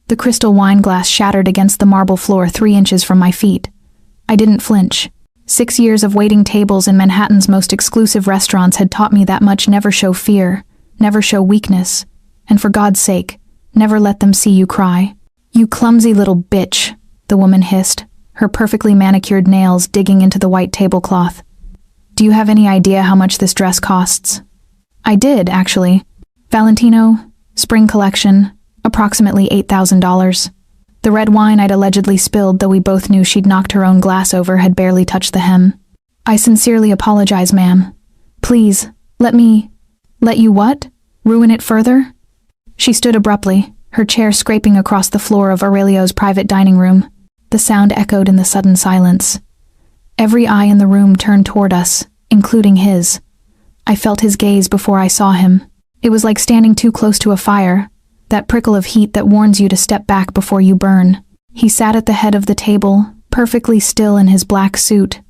The crystal wine glass shattered against the marble floor 3 inches from my feet. I didn't flinch. 6 years of waiting tables in Manhattan's most exclusive restaurants had taught me that much: never show fear, never show weakness, and for God's sake, never let them see you cry. "You clumsy little bitch," the woman hissed, her perfectly manicured nails digging into the white tablecloth. "Do you have any idea how much this dress costs?" I did, actually. Valentino, spring collection, approximately $8,000. The red wine I'd allegedly spilled, though we both knew she'd knocked her own glass over, had barely touched the hem. "I sincerely apologize, ma'am. Please, let you what? Ruin it further?" She stood abruptly, her chair scraping across the floor of Aurelio's private dining room. The sound echoed in the sudden silence. Every eye in the room turned toward us, including his. I felt his gaze before I saw him. It was like standing too close to a fire, that prickle of heat that warns you to step back before you burn. He sat at the head of the table, perfectly still in his black suit,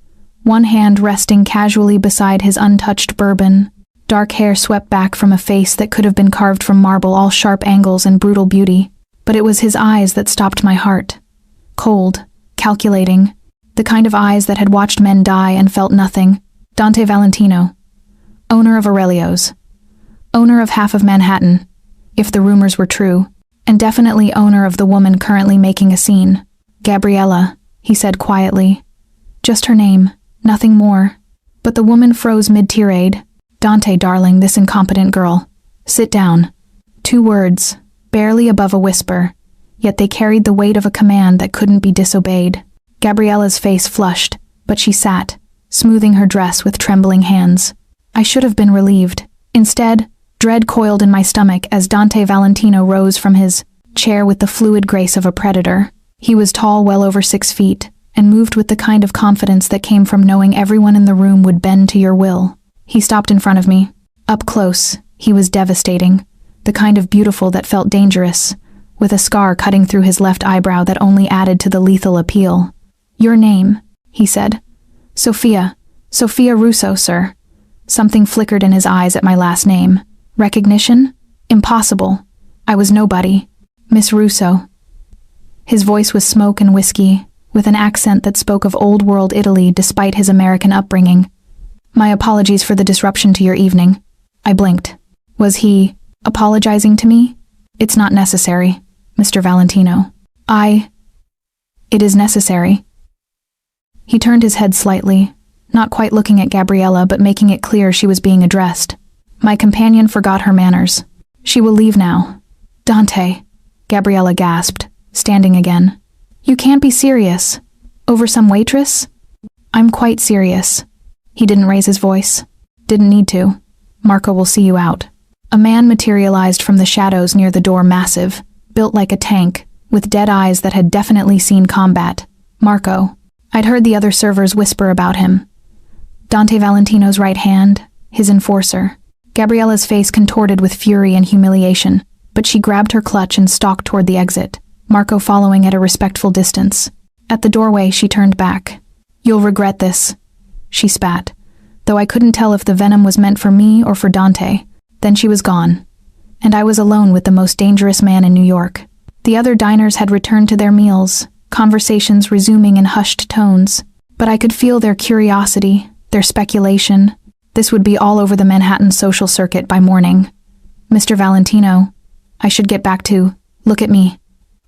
one hand resting casually beside his untouched bourbon. Dark hair swept back from a face that could have been carved from marble, all sharp angles and brutal beauty. But it was his eyes that stopped my heart. Cold, calculating, the kind of eyes that had watched men die and felt nothing. Dante Valentino, owner of Aurelio's, owner of half of Manhattan, if the rumors were true, and definitely owner of the woman currently making a scene. "Gabriella," he said quietly. Just her name, nothing more. But the woman froze mid-tirade. "Dante, darling, this incompetent girl. Sit down." 2 words, barely above a whisper, yet they carried the weight of a command that couldn't be disobeyed. Gabriella's face flushed, but she sat, smoothing her dress with trembling hands. I should have been relieved. Instead, dread coiled in my stomach as Dante Valentino rose from his chair with the fluid grace of a predator. He was tall, well over 6 feet, and moved with the kind of confidence that came from knowing everyone in the room would bend to your will. He stopped in front of me. Up close, he was devastating, the kind of beautiful that felt dangerous, with a scar cutting through his left eyebrow that only added to the lethal appeal. "Your name," he said. Sophia Russo, sir." Something flickered in his eyes at my last name. Recognition? Impossible. I was nobody. "Miss Russo." His voice was smoke and whiskey, with an accent that spoke of old-world Italy despite his American upbringing. "My apologies for the disruption to your evening." I blinked. Was he apologizing to me? "It's not necessary, Mr. Valentino." It is necessary." He turned his head slightly, not quite looking at Gabriella but making it clear she was being addressed. My companion forgot her manners. "She will leave now." "Dante," Gabriella gasped, standing again. "You can't be serious. Over some waitress?" "I'm quite serious." He didn't raise his voice. "Didn't need to. Marco will see you out." A man materialized from the shadows near the door, massive, built like a tank, with dead eyes that had definitely seen combat. Marco. I'd heard the other servers whisper about him. Dante Valentino's right hand, his enforcer. Gabriella's face contorted with fury and humiliation, but she grabbed her clutch and stalked toward the exit, Marco following at a respectful distance. At the doorway, she turned back. "You'll regret this," she spat, though I couldn't tell if the venom was meant for me or for Dante. Then she was gone, and I was alone with the most dangerous man in New York. The other diners had returned to their meals, conversations resuming in hushed tones, but I could feel their curiosity, their speculation. This would be all over the Manhattan social circuit by morning. "Mr. Valentino, I should get back to, look at me."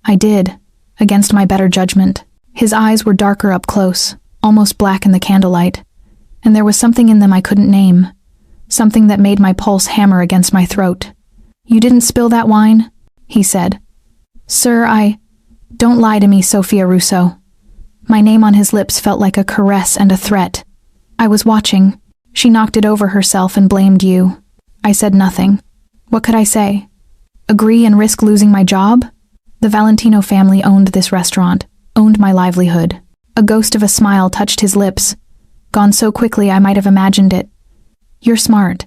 I did, against my better judgment. His eyes were darker up close, almost black in the candlelight, and there was something in them I couldn't name, something that made my pulse hammer against my throat. "You didn't spill that wine?" he said. "Sir, Don't lie to me, Sophia Russo." My name on his lips felt like a caress and a threat. "I was watching. She knocked it over herself and blamed you." I said nothing. What could I say? Agree and risk losing my job? The Valentino family owned this restaurant, owned my livelihood. A ghost of a smile touched his lips, gone so quickly I might have imagined it. "You're smart.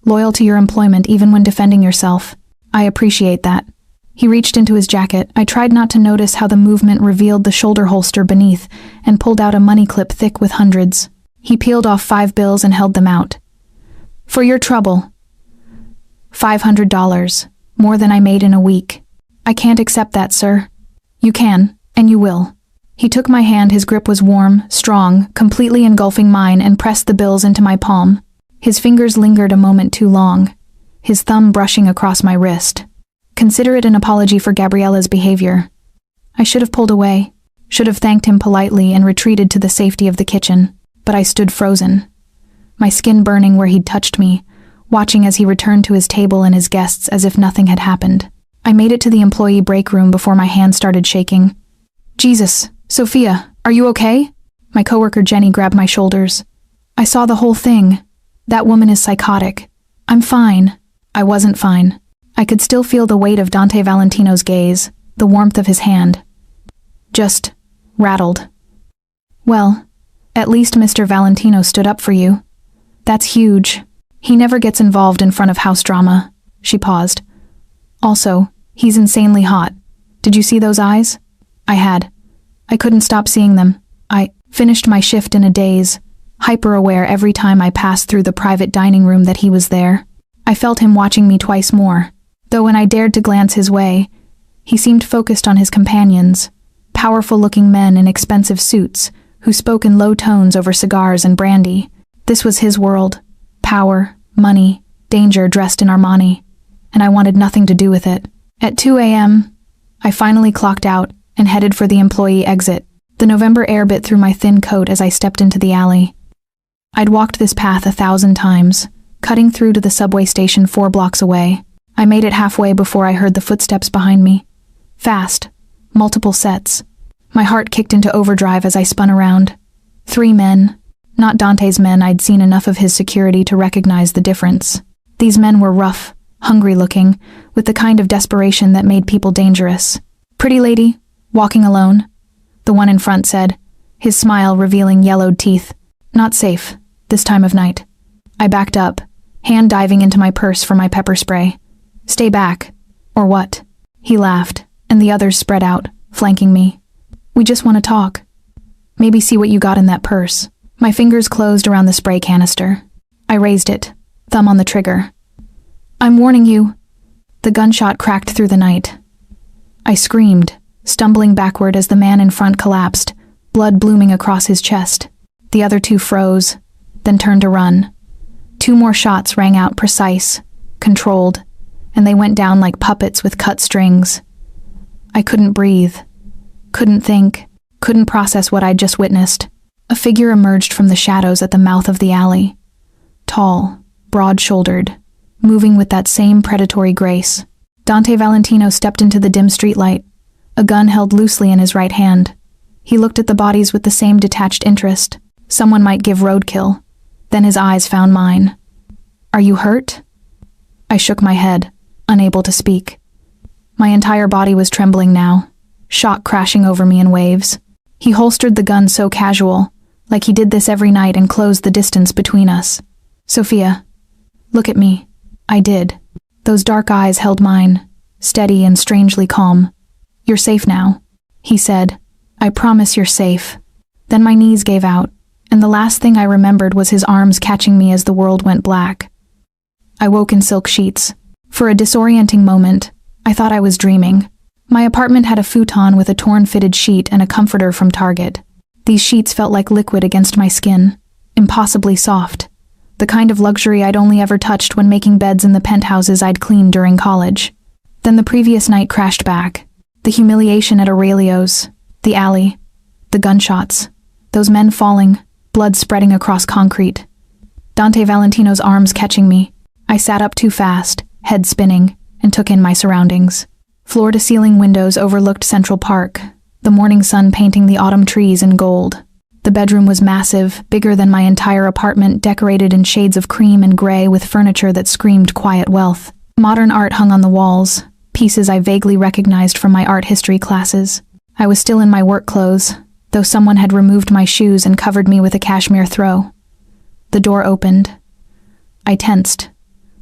Loyal to your employment even when defending yourself. I appreciate that." He reached into his jacket. I tried not to notice how the movement revealed the shoulder holster beneath and pulled out a money clip thick with hundreds. He peeled off 5 bills and held them out. "For your trouble. $500, more than I made in a week." I can't accept that, sir. You can, and you will. He took my hand, his grip was warm, strong, completely engulfing mine, and pressed the bills into my palm. His fingers lingered a moment too long, his thumb brushing across my wrist. Consider it an apology for Gabriella's behavior. I should have pulled away, should have thanked him politely and retreated to the safety of the kitchen, but I stood frozen, my skin burning where he'd touched me, watching as he returned to his table and his guests as if nothing had happened. I made it to the employee break room before my hand started shaking. Jesus, Sophia, are you okay? My coworker Jenny grabbed my shoulders. I saw the whole thing. That woman is psychotic. I'm fine. I wasn't fine. I could still feel the weight of Dante Valentino's gaze, the warmth of his hand. Just rattled. Well, at least Mr. Valentino stood up for you. That's huge. He never gets involved in front of house drama. She paused. Also, he's insanely hot. Did you see those eyes? I had. I couldn't stop seeing them. I finished my shift in a daze, hyper-aware every time I passed through the private dining room that he was there. I felt him watching me twice more, though when I dared to glance his way, he seemed focused on his companions, powerful-looking men in expensive suits who spoke in low tones over cigars and brandy. This was his world. Power, money, danger dressed in Armani, and I wanted nothing to do with it. At 2 a.m., I finally clocked out and headed for the employee exit. The November air bit through my thin coat as I stepped into the alley. I'd walked this path 1,000 times, cutting through to the subway station 4 blocks away. I made it halfway before I heard the footsteps behind me. Fast, multiple sets. My heart kicked into overdrive as I spun around. 3 men. Not Dante's men. I'd seen enough of his security to recognize the difference. These men were rough, hungry-looking, with the kind of desperation that made people dangerous. Pretty lady, walking alone, the one in front said, his smile revealing yellowed teeth. Not safe, this time of night. I backed up, hand diving into my purse for my pepper spray. Stay back. Or what? He laughed, and the others spread out, flanking me. We just want to talk. Maybe see what you got in that purse. My fingers closed around the spray canister. I raised it, thumb on the trigger. I'm warning you. The gunshot cracked through the night. I screamed, stumbling backward as the man in front collapsed, blood blooming across his chest. The other 2 froze, then turned to run. 2 more shots rang out precise, controlled, and they went down like puppets with cut strings. I couldn't breathe, couldn't think, couldn't process what I'd just witnessed. A figure emerged from the shadows at the mouth of the alley. Tall, broad-shouldered, moving with that same predatory grace. Dante Valentino stepped into the dim streetlight, a gun held loosely in his right hand. He looked at the bodies with the same detached interest. Someone might give roadkill. Then his eyes found mine. Are you hurt? I shook my head, unable to speak. My entire body was trembling now, shock crashing over me in waves. He holstered the gun so casual, like he did this every night, and closed the distance between us. Sophia, look at me. I did. Those dark eyes held mine, steady and strangely calm. You're safe now, he said. I promise you're safe. Then my knees gave out, and the last thing I remembered was his arms catching me as the world went black. I woke in silk sheets. For a disorienting moment, I thought I was dreaming. My apartment had a futon with a torn fitted sheet and a comforter from Target. These sheets felt like liquid against my skin, impossibly soft. The kind of luxury I'd only ever touched when making beds in the penthouses I'd cleaned during college. Then the previous night crashed back. The humiliation at Aurelio's, the alley, the gunshots, those men falling, blood spreading across concrete. Dante Valentino's arms catching me. I sat up too fast, head spinning, and took in my surroundings. Floor-to-ceiling windows overlooked Central Park, the morning sun painting the autumn trees in gold. The bedroom was massive, bigger than my entire apartment, decorated in shades of cream and gray with furniture that screamed quiet wealth. Modern art hung on the walls, pieces I vaguely recognized from my art history classes. I was still in my work clothes, though someone had removed my shoes and covered me with a cashmere throw. The door opened. I tensed,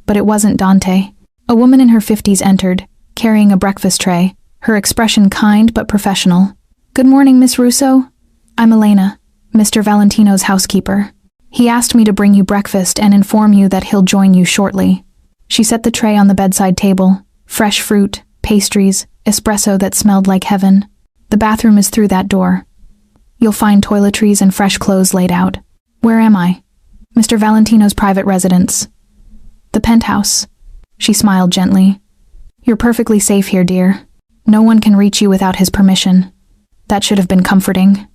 but it wasn't Dante. A woman in her 50s entered, carrying a breakfast tray, her expression kind but professional. Good morning, Miss Russo. I'm Elena, Mr. Valentino's housekeeper. He asked me to bring you breakfast and inform you that he'll join you shortly. She set the tray on the bedside table, fresh fruit, pastries, espresso that smelled like heaven. The bathroom is through that door. You'll find toiletries and fresh clothes laid out. Where am I? Mr. Valentino's private residence. The penthouse. She smiled gently. You're perfectly safe here, dear. No one can reach you without his permission. That should have been comforting.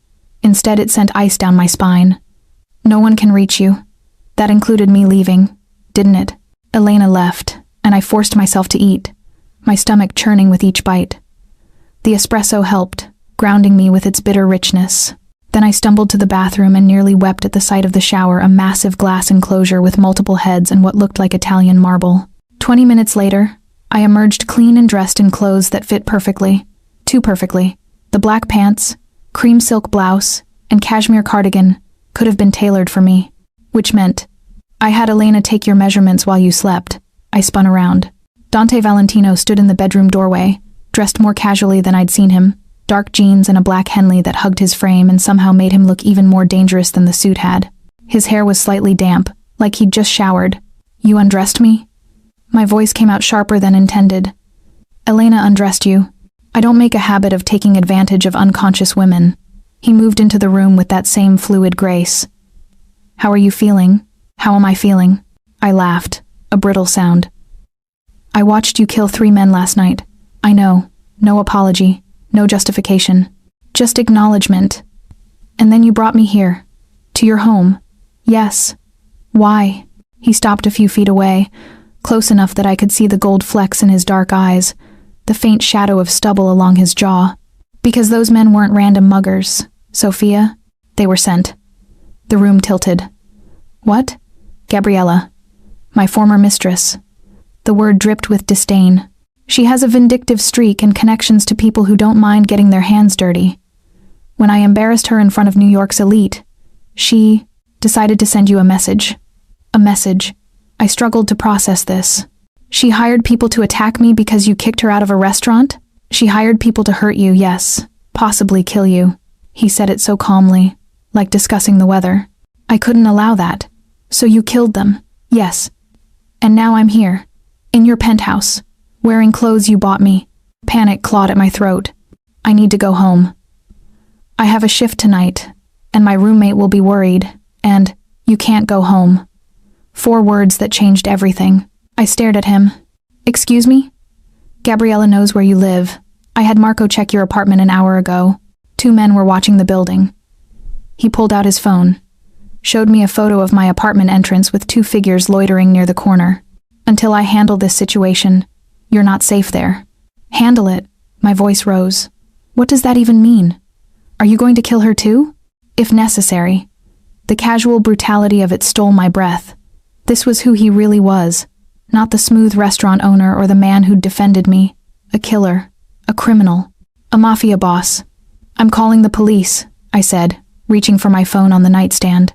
Instead, it sent ice down my spine. No one can reach you. That included me leaving, didn't it? Elena left, and I forced myself to eat, my stomach churning with each bite. The espresso helped, grounding me with its bitter richness. Then I stumbled to the bathroom and nearly wept at the sight of the shower, a massive glass enclosure with multiple heads and what looked like Italian marble. 20 minutes later, I emerged clean and dressed in clothes that fit perfectly. Too perfectly. The black pants, cream silk blouse, and cashmere cardigan could have been tailored for me, which meant I had Elena take your measurements while you slept. I spun around. Dante Valentino stood in the bedroom doorway, dressed more casually than I'd seen him, dark jeans and a black Henley that hugged his frame and somehow made him look even more dangerous than the suit had. His hair was slightly damp, like he'd just showered. You undressed me? My voice came out sharper than intended. Elena undressed you. I don't make a habit of taking advantage of unconscious women. He moved into the room with that same fluid grace. How are you feeling? How am I feeling? I laughed, a brittle sound. I watched you kill 3 men last night. I know. No apology. No justification. Just acknowledgement. And then you brought me here. To your home. Yes. Why? He stopped a few feet away, close enough that I could see the gold flecks in his dark eyes, the faint shadow of stubble along his jaw. Because those men weren't random muggers, Sophia. They were sent. The room tilted. What? Gabriella. My former mistress. The word dripped with disdain. She has a vindictive streak and connections to people who don't mind getting their hands dirty. When I embarrassed her in front of New York's elite, she decided to send you a message. A message. I struggled to process this. She hired people to attack me because you kicked her out of a restaurant? She hired people to hurt you, yes. Possibly kill you. He said it so calmly, like discussing the weather. I couldn't allow that. So you killed them, yes. And now I'm here, in your penthouse, wearing clothes you bought me. Panic clawed at my throat. I need to go home. I have a shift tonight, and my roommate will be worried, and you can't go home. 4 words that changed everything. I stared at him. Excuse me? Gabriella knows where you live. I had Marco check your apartment an hour ago. 2 men were watching the building. He pulled out his phone, showed me a photo of my apartment entrance with 2 figures loitering near the corner. Until I handle this situation, you're not safe there. Handle it. My voice rose. What does that even mean? Are you going to kill her too? If necessary. The casual brutality of it stole my breath. This was who he really was. Not the smooth restaurant owner or the man who'd defended me. A killer. A criminal. A mafia boss. I'm calling the police, I said, reaching for my phone on the nightstand.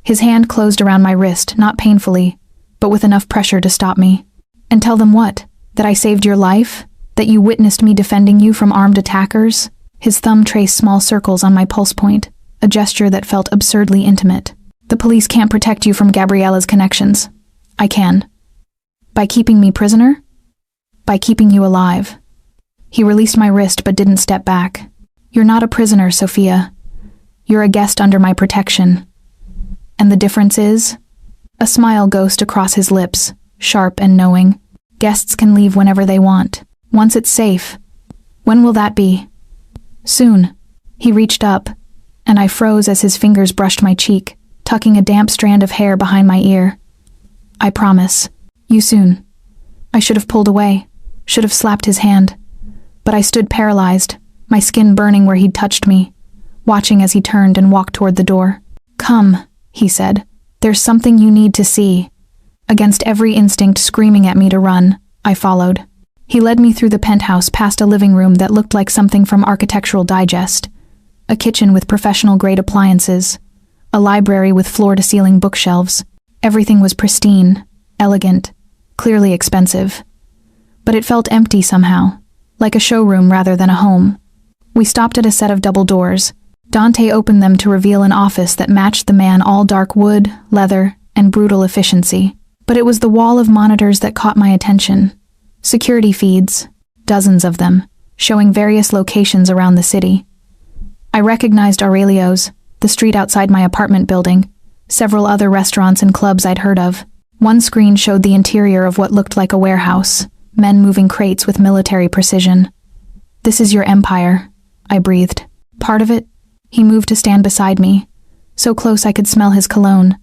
His hand closed around my wrist, not painfully, but with enough pressure to stop me. And tell them what? That I saved your life? That you witnessed me defending you from armed attackers? His thumb traced small circles on my pulse point, a gesture that felt absurdly intimate. The police can't protect you from Gabriella's connections. I can. By keeping me prisoner? By keeping you alive. He released my wrist but didn't step back. You're not a prisoner, Sophia. You're a guest under my protection. And the difference is? A smile ghost across his lips, sharp and knowing. Guests can leave whenever they want, once it's safe. When will that be? Soon. He reached up, and I froze as his fingers brushed my cheek, tucking a damp strand of hair behind my ear. I promise. You soon. I should have pulled away, should have slapped his hand. But I stood paralyzed, my skin burning where he'd touched me, watching as he turned and walked toward the door. Come, he said. There's something you need to see. Against every instinct screaming at me to run, I followed. He led me through the penthouse past a living room that looked like something from Architectural Digest, a kitchen with professional-grade appliances, a library with floor-to-ceiling bookshelves. Everything was pristine, elegant, clearly expensive. But it felt empty somehow, like a showroom rather than a home. We stopped at a set of double doors. Dante opened them to reveal an office that matched the man, all dark wood, leather, and brutal efficiency. But it was the wall of monitors that caught my attention. Security feeds, dozens of them, showing various locations around the city. I recognized Aurelio's, the street outside my apartment building, several other restaurants and clubs I'd heard of. One screen showed the interior of what looked like a warehouse, men moving crates with military precision. "This is your empire," I breathed. "Part of it?" He moved to stand beside me, so close I could smell his cologne,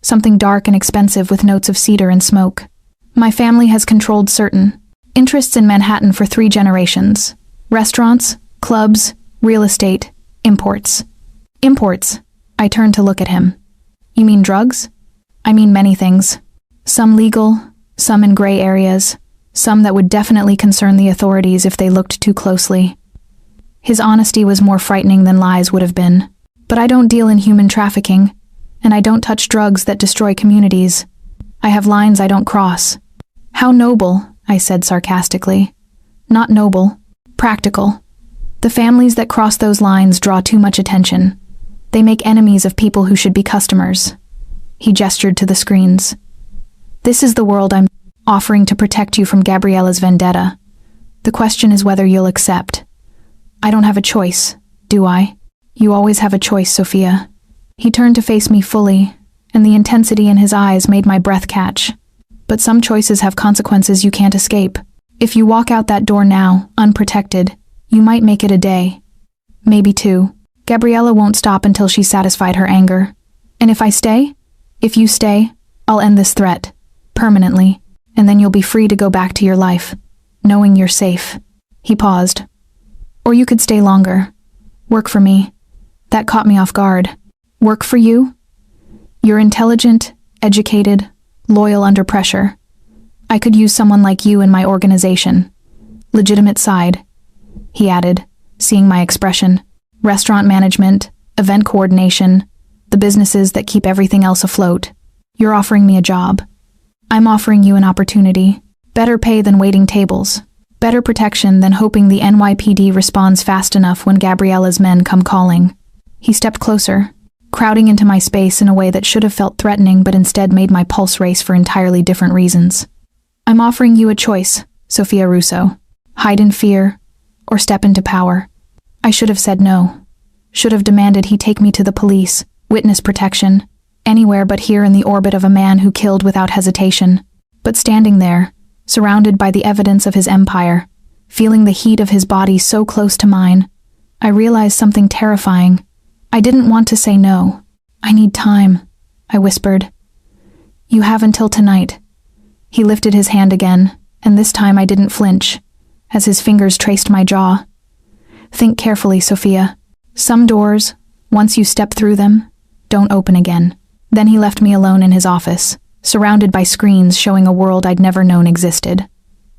something dark and expensive with notes of cedar and smoke. "My family has controlled certain interests in Manhattan for 3 generations. Restaurants, clubs, real estate, imports." "Imports?" I turned to look at him. "You mean drugs?" "I mean many things. Some legal, some in gray areas, some that would definitely concern the authorities if they looked too closely." His honesty was more frightening than lies would have been. "But I don't deal in human trafficking, and I don't touch drugs that destroy communities. I have lines I don't cross." "How noble," I said sarcastically. "Not noble, practical. The families that cross those lines draw too much attention. They make enemies of people who should be customers." He gestured to the screens. "This is the world I'm offering to protect you from Gabriella's vendetta. The question is whether you'll accept." "I don't have a choice, do I?" "You always have a choice, Sophia." He turned to face me fully, and the intensity in his eyes made my breath catch. "But some choices have consequences you can't escape. If you walk out that door now, unprotected, you might make it a day. Maybe 2. Gabriella won't stop until she's satisfied her anger. And if I stay? If you stay, I'll end this threat. Permanently. And then you'll be free to go back to your life, knowing you're safe." He paused. "Or you could stay longer. Work for me." That caught me off guard. "Work for you? You're intelligent, educated, loyal under pressure. I could use someone like you in my organization. Legitimate side," he added, seeing my expression. "Restaurant management, event coordination, the businesses that keep everything else afloat. You're offering me a job. I'm offering you an opportunity. Better pay than waiting tables. Better protection than hoping the NYPD responds fast enough when Gabriella's men come calling." He stepped closer, crowding into my space in a way that should have felt threatening but instead made my pulse race for entirely different reasons. "I'm offering you a choice, Sophia Russo. Hide in fear, or step into power." I should have said no. Should have demanded he take me to the police, witness protection, anywhere but here in the orbit of a man who killed without hesitation. But standing there, surrounded by the evidence of his empire, feeling the heat of his body so close to mine, I realized something terrifying. I didn't want to say no. "I need time," I whispered. "You have until tonight." He lifted his hand again, and this time I didn't flinch, as his fingers traced my jaw. "Think carefully, Sophia. Some doors, once you step through them, don't open again." Then he left me alone in his office, surrounded by screens showing a world I'd never known existed.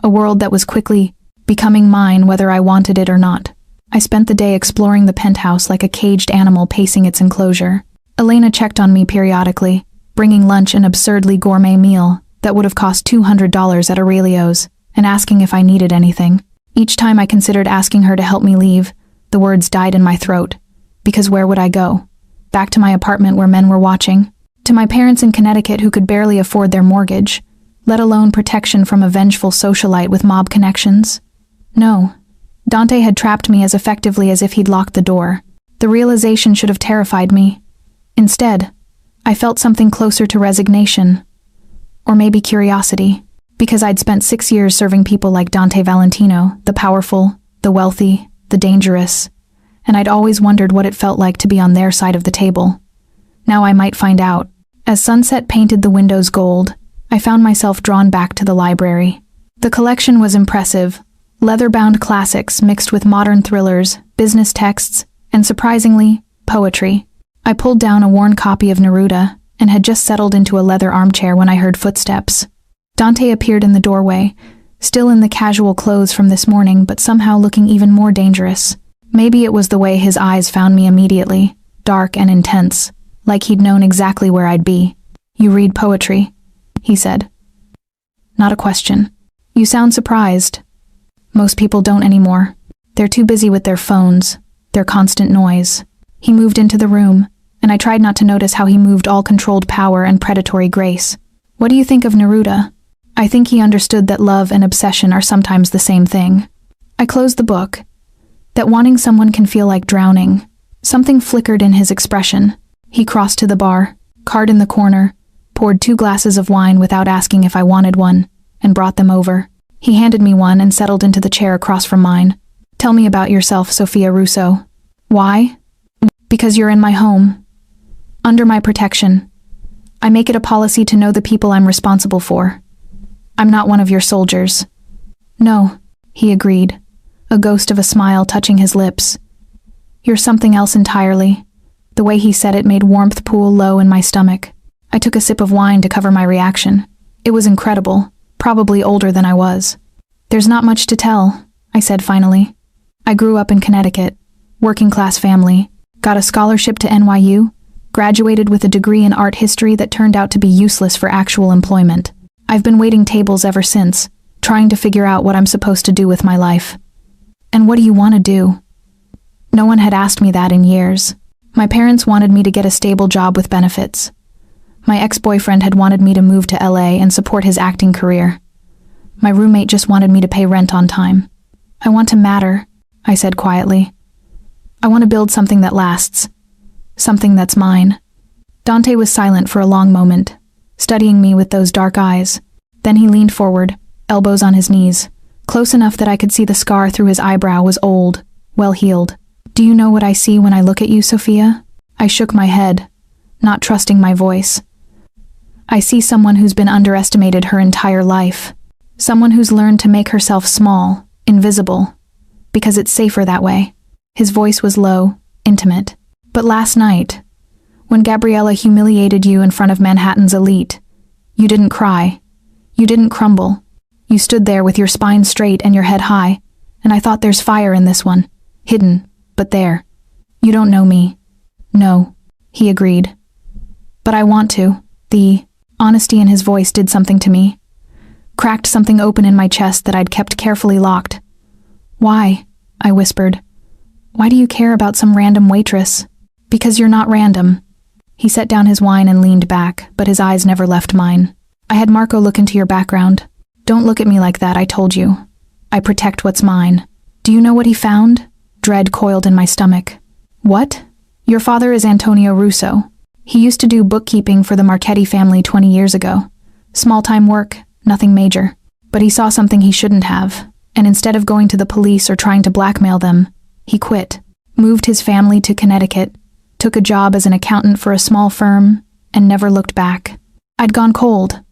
A world that was quickly becoming mine whether I wanted it or not. I spent the day exploring the penthouse like a caged animal pacing its enclosure. Elena checked on me periodically, bringing lunch an absurdly gourmet meal that would have cost $200 at Aurelio's, and asking if I needed anything. Each time I considered asking her to help me leave, the words died in my throat. Because where would I go? Back to my apartment where men were watching? To my parents in Connecticut who could barely afford their mortgage, let alone protection from a vengeful socialite with mob connections? No. Dante had trapped me as effectively as if he'd locked the door. The realization should have terrified me. Instead, I felt something closer to resignation. Or maybe curiosity. Because I'd spent 6 years serving people like Dante Valentino, the powerful, the wealthy, the dangerous, and I'd always wondered what it felt like to be on their side of the table. Now I might find out. As sunset painted the windows gold, I found myself drawn back to the library. The collection was impressive. Leather-bound classics mixed with modern thrillers, business texts, and surprisingly, poetry. I pulled down a worn copy of Neruda and had just settled into a leather armchair when I heard footsteps. Dante appeared in the doorway, still in the casual clothes from this morning, but somehow looking even more dangerous. Maybe it was the way his eyes found me immediately, dark and intense, like he'd known exactly where I'd be. "You read poetry," he said. "Not a question." "You sound surprised." "Most people don't anymore. They're too busy with their phones, their constant noise." He moved into the room, and I tried not to notice how he moved all controlled power and predatory grace. "What do you think of Neruda?" "I think he understood that love and obsession are sometimes the same thing." I closed the book. That wanting someone can feel like drowning. Something flickered in his expression. He crossed to the bar, card in the corner, poured 2 glasses of wine without asking if I wanted one, and brought them over. He handed me one and settled into the chair across from mine. Tell me about yourself, Sophia Russo. Why? Because you're in my home. Under my protection. I make it a policy to know the people I'm responsible for. I'm not one of your soldiers. No, he agreed, a ghost of a smile touching his lips. You're something else entirely. The way he said it made warmth pool low in my stomach. I took a sip of wine to cover my reaction. It was incredible, probably older than I was. There's not much to tell, I said finally. I grew up in Connecticut, working-class family, got a scholarship to NYU, graduated with a degree in art history that turned out to be useless for actual employment. I've been waiting tables ever since, trying to figure out what I'm supposed to do with my life. And what do you want to do? No one had asked me that in years. My parents wanted me to get a stable job with benefits. My ex-boyfriend had wanted me to move to LA and support his acting career. My roommate just wanted me to pay rent on time. I want to matter, I said quietly. I want to build something that lasts. Something that's mine. Dante was silent for a long moment, studying me with those dark eyes. Then he leaned forward, elbows on his knees. Close enough that I could see the scar through his eyebrow was old, well-healed. Do you know what I see when I look at you, Sophia? I shook my head, not trusting my voice. I see someone who's been underestimated her entire life. Someone who's learned to make herself small, invisible, because it's safer that way. His voice was low, intimate. But last night, when Gabriella humiliated you in front of Manhattan's elite, you didn't cry. You didn't crumble. You stood there with your spine straight and your head high, and I thought there's fire in this one, hidden, but there. You don't know me. No, he agreed. But I want to. The honesty in his voice did something to me. Cracked something open in my chest that I'd kept carefully locked. Why? I whispered. Why do you care about some random waitress? Because you're not random. He set down his wine and leaned back, but his eyes never left mine. I had Marco look into your background. Don't look at me like that, I told you. I protect what's mine. Do you know what he found? Dread coiled in my stomach. What? Your father is Antonio Russo. He used to do bookkeeping for the Marchetti family 20 years ago. Small-time work, nothing major. But he saw something he shouldn't have, and instead of going to the police or trying to blackmail them, he quit. Moved his family to Connecticut, took a job as an accountant for a small firm, and never looked back. I'd gone cold.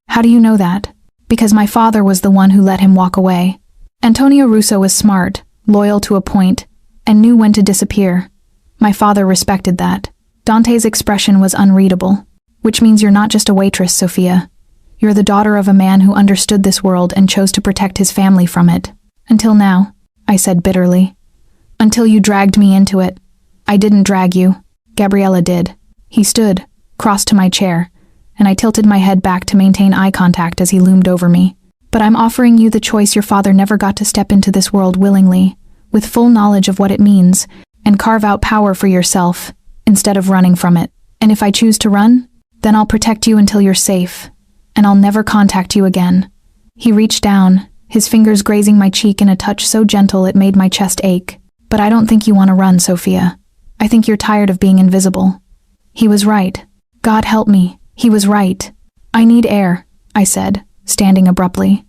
How do you know that? Because my father was the one who let him walk away. Antonio Russo was smart, loyal to a point, and knew when to disappear. My father respected that. Dante's expression was unreadable. Which means you're not just a waitress, Sophia. You're the daughter of a man who understood this world and chose to protect his family from it. Until now, I said bitterly. Until you dragged me into it. I didn't drag you. Gabriella did. He stood, crossed to my chair, and I tilted my head back to maintain eye contact as he loomed over me. But I'm offering you the choice. Your father never got to step into this world willingly, with full knowledge of what it means, and carve out power for yourself, instead of running from it. And if I choose to run, then I'll protect you until you're safe, and I'll never contact you again. He reached down, his fingers grazing my cheek in a touch so gentle it made my chest ache. But I don't think you want to run, Sophia. I think you're tired of being invisible. He was right. God help me. He was right. I need air, I said, standing abruptly.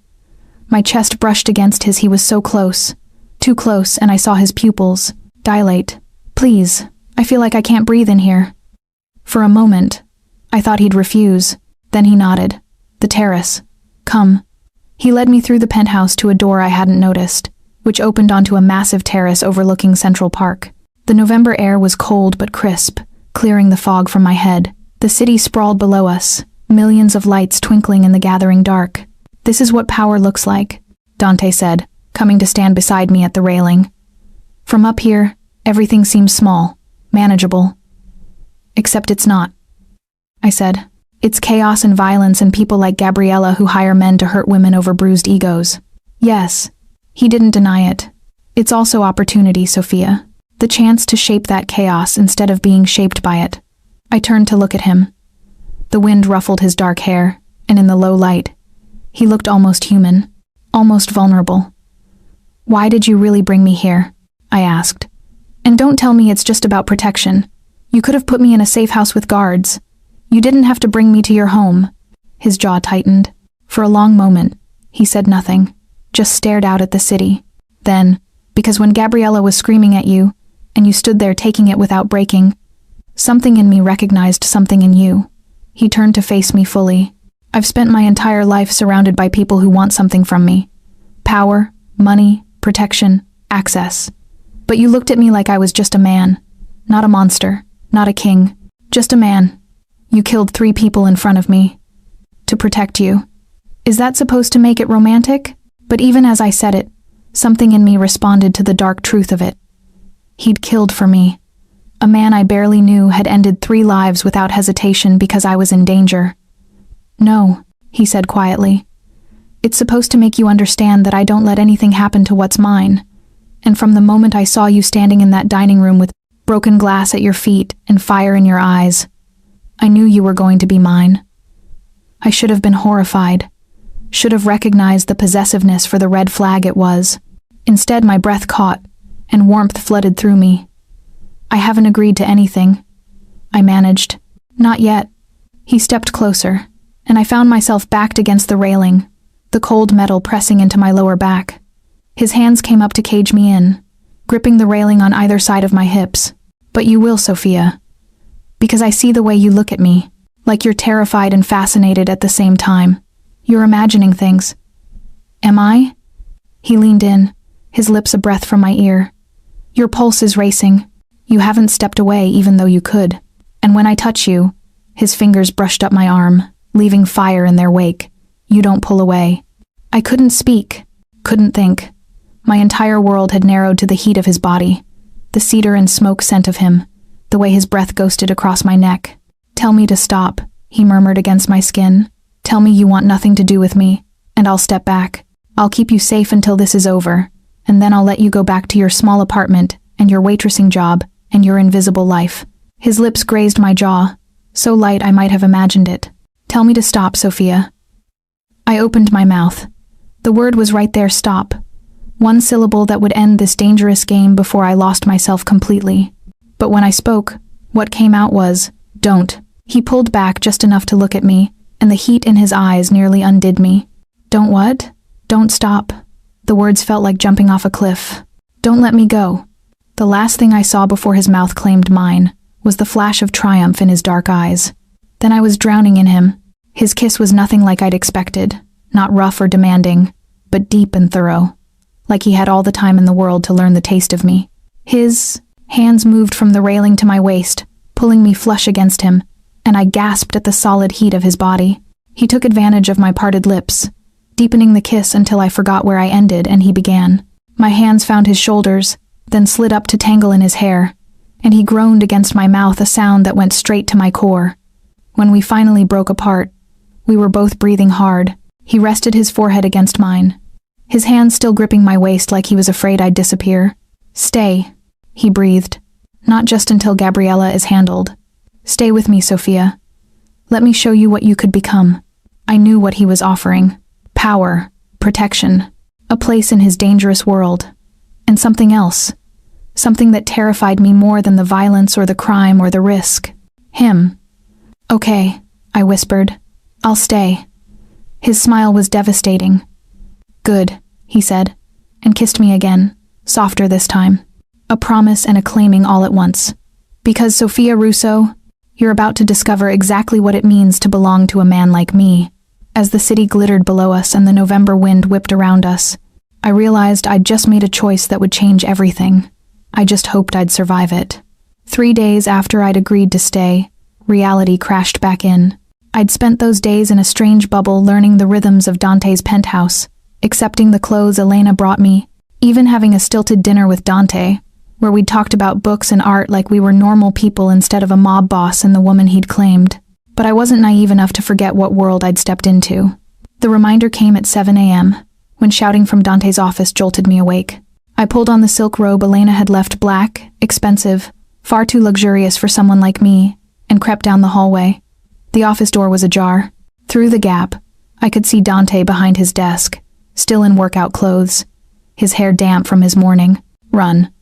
My chest brushed against his. He was so close. Too close, and I saw his pupils dilate. Please, I feel like I can't breathe in here. For a moment, I thought he'd refuse. Then he nodded. The terrace. Come. He led me through the penthouse to a door I hadn't noticed, which opened onto a massive terrace overlooking Central Park. The November air was cold but crisp, clearing the fog from my head. The city sprawled below us, millions of lights twinkling in the gathering dark. This is what power looks like, Dante said, coming to stand beside me at the railing. From up here, everything seems small, manageable. Except it's not, I said. It's chaos and violence and people like Gabriella who hire men to hurt women over bruised egos. Yes. He didn't deny it. It's also opportunity, Sophia. The chance to shape that chaos instead of being shaped by it. I turned to look at him. The wind ruffled his dark hair, and in the low light, he looked almost human, almost vulnerable. Why did you really bring me here? I asked. And don't tell me it's just about protection. You could have put me in a safe house with guards. You didn't have to bring me to your home. His jaw tightened. For a long moment, he said nothing, just stared out at the city. Then, because when Gabriella was screaming at you, and you stood there taking it without breaking, something in me recognized something in you. He turned to face me fully. I've spent my entire life surrounded by people who want something from me. Power, money, protection, access. But you looked at me like I was just a man. Not a monster, not a king, just a man. You killed 3 people in front of me. To protect you. Is that supposed to make it romantic? But even as I said it, something in me responded to the dark truth of it. He'd killed for me. A man I barely knew had ended 3 lives without hesitation because I was in danger. No, he said quietly. It's supposed to make you understand that I don't let anything happen to what's mine. And from the moment I saw you standing in that dining room with broken glass at your feet and fire in your eyes, I knew you were going to be mine. I should have been horrified. Should have recognized the possessiveness for the red flag it was. Instead, my breath caught, and warmth flooded through me. I haven't agreed to anything. I managed. Not yet. He stepped closer, and I found myself backed against the railing, the cold metal pressing into my lower back. His hands came up to cage me in, gripping the railing on either side of my hips. But you will, Sophia. Because I see the way you look at me, like you're terrified and fascinated at the same time. You're imagining things. Am I? He leaned in, his lips a breath from my ear. Your pulse is racing. You haven't stepped away even though you could. And when I touch you, his fingers brushed up my arm, leaving fire in their wake. You don't pull away. I couldn't speak, couldn't think. My entire world had narrowed to the heat of his body, the cedar and smoke scent of him, the way his breath ghosted across my neck. Tell me to stop, he murmured against my skin. Tell me you want nothing to do with me, and I'll step back. I'll keep you safe until this is over, and then I'll let you go back to your small apartment, and your waitressing job, and your invisible life. His lips grazed my jaw, so light I might have imagined it. Tell me to stop, Sophia. I opened my mouth. The word was right there, stop. One syllable that would end this dangerous game before I lost myself completely. But when I spoke, what came out was, don't. He pulled back just enough to look at me, and the heat in his eyes nearly undid me. Don't what? Don't stop. The words felt like jumping off a cliff. Don't let me go. The last thing I saw before his mouth claimed mine was the flash of triumph in his dark eyes. Then I was drowning in him. His kiss was nothing like I'd expected, not rough or demanding, but deep and thorough, like he had all the time in the world to learn the taste of me. His hands moved from the railing to my waist, pulling me flush against him, and I gasped at the solid heat of his body. He took advantage of my parted lips, deepening the kiss until I forgot where I ended and he began. My hands found his shoulders, then slid up to tangle in his hair, and he groaned against my mouth, a sound that went straight to my core. When we finally broke apart, we were both breathing hard. He rested his forehead against mine, his hands still gripping my waist like he was afraid I'd disappear. Stay, he breathed. Not just until Gabriella is handled. Stay with me, Sophia. Let me show you what you could become. I knew what he was offering. Power, protection, a place in his dangerous world. And something else. Something that terrified me more than the violence or the crime or the risk. Him. Okay, I whispered. I'll stay. His smile was devastating. Good, he said, and kissed me again, softer this time. A promise and a claiming all at once. Because, Sophia Russo, you're about to discover exactly what it means to belong to a man like me. As the city glittered below us and the November wind whipped around us, I realized I'd just made a choice that would change everything. I just hoped I'd survive it. 3 days after I'd agreed to stay, reality crashed back in. I'd spent those days in a strange bubble learning the rhythms of Dante's penthouse, accepting the clothes Elena brought me, even having a stilted dinner with Dante, where we'd talked about books and art like we were normal people instead of a mob boss and the woman he'd claimed. But I wasn't naive enough to forget what world I'd stepped into. The reminder came at 7 a.m., when shouting from Dante's office jolted me awake. I pulled on the silk robe Elena had left, black, expensive, far too luxurious for someone like me, and crept down the hallway. The office door was ajar. Through the gap, I could see Dante behind his desk, still in workout clothes. his hair damp from his mourning. Run.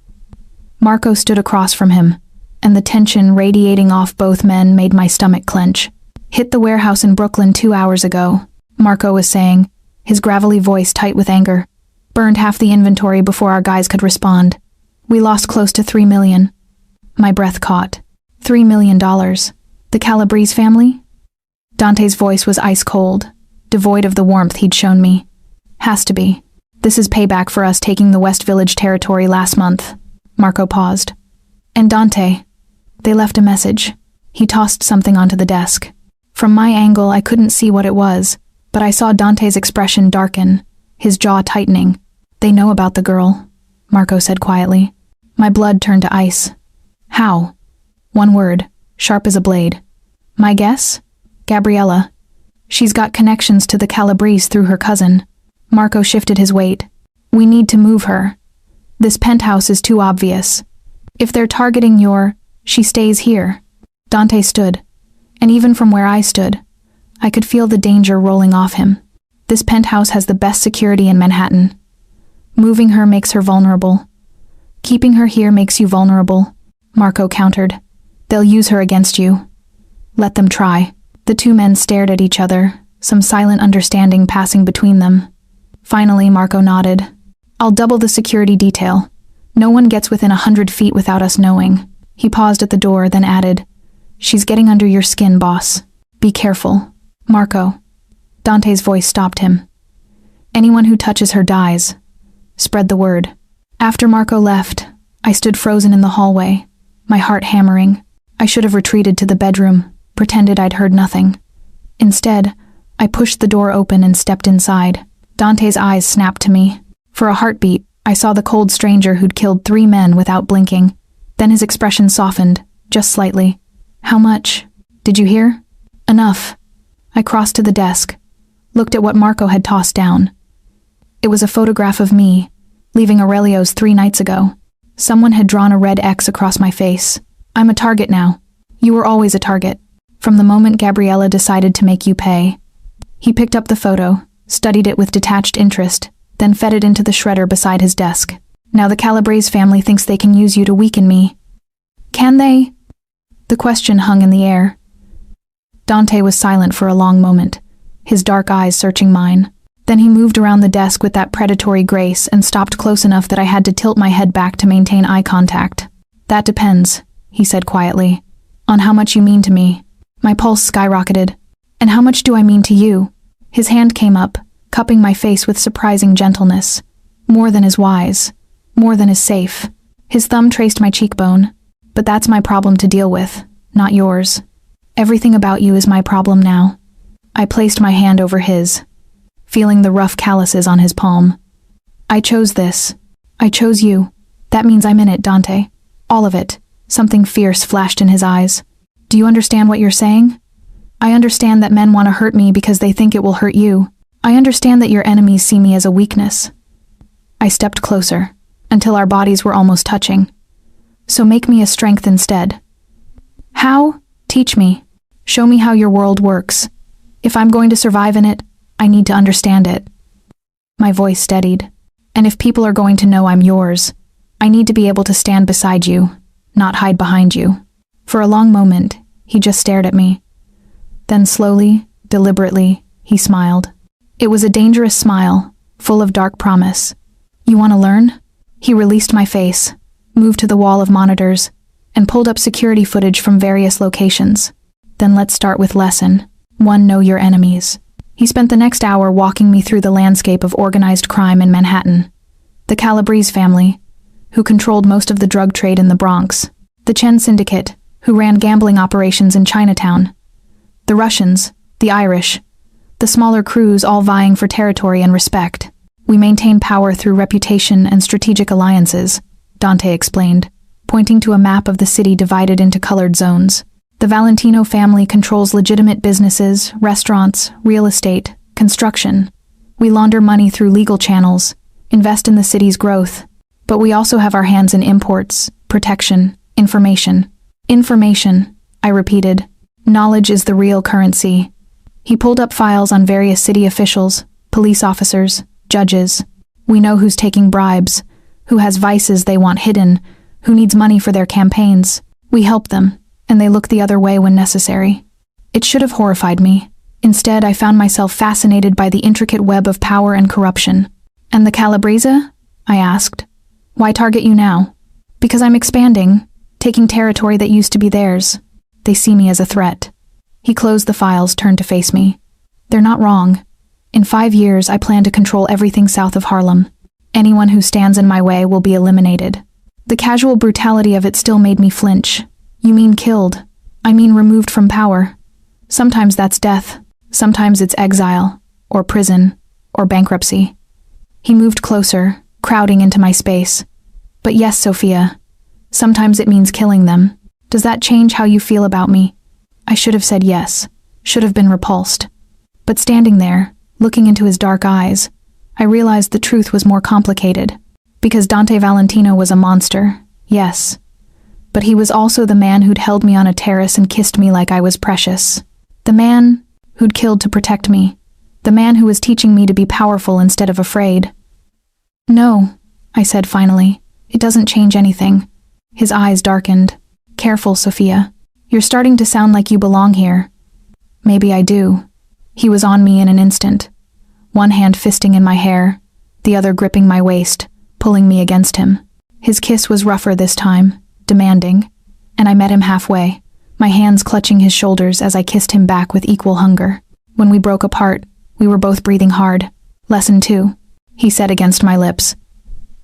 Marco stood across from him, and the tension radiating off both men made my stomach clench. Hit the warehouse in Brooklyn 2 hours ago, Marco was saying, his gravelly voice tight with anger. Burned half the inventory before our guys could respond. We lost close to $3 million. My breath caught. $3 million. The Calabrese family? Dante's voice was ice cold, devoid of the warmth he'd shown me. Has to be. This is payback for us taking the West Village territory last month. Marco paused. And Dante. They left a message. He tossed something onto the desk. From my angle, I couldn't see what it was, but I saw Dante's expression darken, his jaw tightening. They know about the girl, Marco said quietly. My blood turned to ice. How? One word, sharp as a blade. My guess? Gabriella. She's got connections to the Calabrese through her cousin. Marco shifted his weight. We need to move her. This penthouse is too obvious. If they're targeting she stays here. Dante stood, and even from where I stood, I could feel the danger rolling off him. This penthouse has the best security in Manhattan. Moving her makes her vulnerable. Keeping her here makes you vulnerable, Marco countered. They'll use her against you. Let them try. The two men stared at each other, some silent understanding passing between them. Finally, Marco nodded. I'll double the security detail. No one gets within 100 feet without us knowing. He paused at the door, then added, She's getting under your skin, boss. Be careful. Marco. Dante's voice stopped him. Anyone who touches her dies. Spread the word. After Marco left, I stood frozen in the hallway, my heart hammering. I should have retreated to the bedroom, pretended I'd heard nothing. Instead, I pushed the door open and stepped inside. Dante's eyes snapped to me. For a heartbeat, I saw the cold stranger who'd killed 3 men without blinking. Then his expression softened, just slightly. How much? Did you hear? Enough. I crossed to the desk, looked at what Marco had tossed down. It was a photograph of me, leaving Aurelio's 3 nights ago. Someone had drawn a red X across my face. I'm a target now. You were always a target. From the moment Gabriella decided to make you pay. He picked up the photo, studied it with detached interest, then fed it into the shredder beside his desk. Now the Calabrese family thinks they can use you to weaken me. Can they? The question hung in the air. Dante was silent for a long moment, his dark eyes searching mine. Then he moved around the desk with that predatory grace and stopped close enough that I had to tilt my head back to maintain eye contact. That depends, he said quietly, on how much you mean to me. My pulse skyrocketed. And how much do I mean to you? His hand came up, cupping my face with surprising gentleness. More than is wise. More than is safe. His thumb traced my cheekbone. But that's my problem to deal with, not yours. Everything about you is my problem now. I placed my hand over his, feeling the rough calluses on his palm. I chose this. I chose you. That means I'm in it, Dante. All of it. Something fierce flashed in his eyes. Do you understand what you're saying? I understand that men want to hurt me because they think it will hurt you. I understand that your enemies see me as a weakness. I stepped closer, until our bodies were almost touching. So make me a strength instead. How? Teach me. Show me how your world works. If I'm going to survive in it, I need to understand it. My voice steadied. And if people are going to know I'm yours, I need to be able to stand beside you, not hide behind you. For a long moment, he just stared at me. Then slowly, deliberately, he smiled. It was a dangerous smile, full of dark promise. You want to learn? He released my face, moved to the wall of monitors, and pulled up security footage from various locations. Then let's start with lesson 1. Know your enemies. He spent the next hour walking me through the landscape of organized crime in Manhattan. The Calabrese family, who controlled most of the drug trade in the Bronx. The Chen Syndicate, who ran gambling operations in Chinatown. The Russians, the Irish, the smaller crews all vying for territory and respect. We maintain power through reputation and strategic alliances, Dante explained, pointing to a map of the city divided into colored zones. The Valentino family controls legitimate businesses, restaurants, real estate, construction. We launder money through legal channels, invest in the city's growth, but we also have our hands in imports, protection, information. Information, I repeated. Knowledge is the real currency. He pulled up files on various city officials, police officers, judges. We know who's taking bribes, who has vices they want hidden, who needs money for their campaigns. We help them, and they look the other way when necessary. It should have horrified me. Instead, I found myself fascinated by the intricate web of power and corruption. "And the Calabrese?" I asked. "Why target you now?" "Because I'm expanding, taking territory that used to be theirs. They see me as a threat." He closed the files, turned to face me. "They're not wrong. In 5 years, I plan to control everything south of Harlem. Anyone who stands in my way will be eliminated." The casual brutality of it still made me flinch. "You mean killed? I mean removed from power. Sometimes that's death. Sometimes it's exile, or prison, or bankruptcy." He moved closer, crowding into my space. "But yes, Sophia, sometimes it means killing them. Does that change how you feel about me?" I should have said yes, should have been repulsed. But standing there, looking into his dark eyes, I realized the truth was more complicated. Because Dante Valentino was a monster, yes. But he was also the man who'd held me on a terrace and kissed me like I was precious. The man who'd killed to protect me. The man who was teaching me to be powerful instead of afraid. "No," I said finally. "It doesn't change anything." His eyes darkened. "Careful, Sophia. You're starting to sound like you belong here." "Maybe I do." He was on me in an instant. One hand fisting in my hair, the other gripping my waist, pulling me against him. His kiss was rougher this time, demanding, and I met him halfway, my hands clutching his shoulders as I kissed him back with equal hunger. When we broke apart, we were both breathing hard. "Lesson 2, he said against my lips.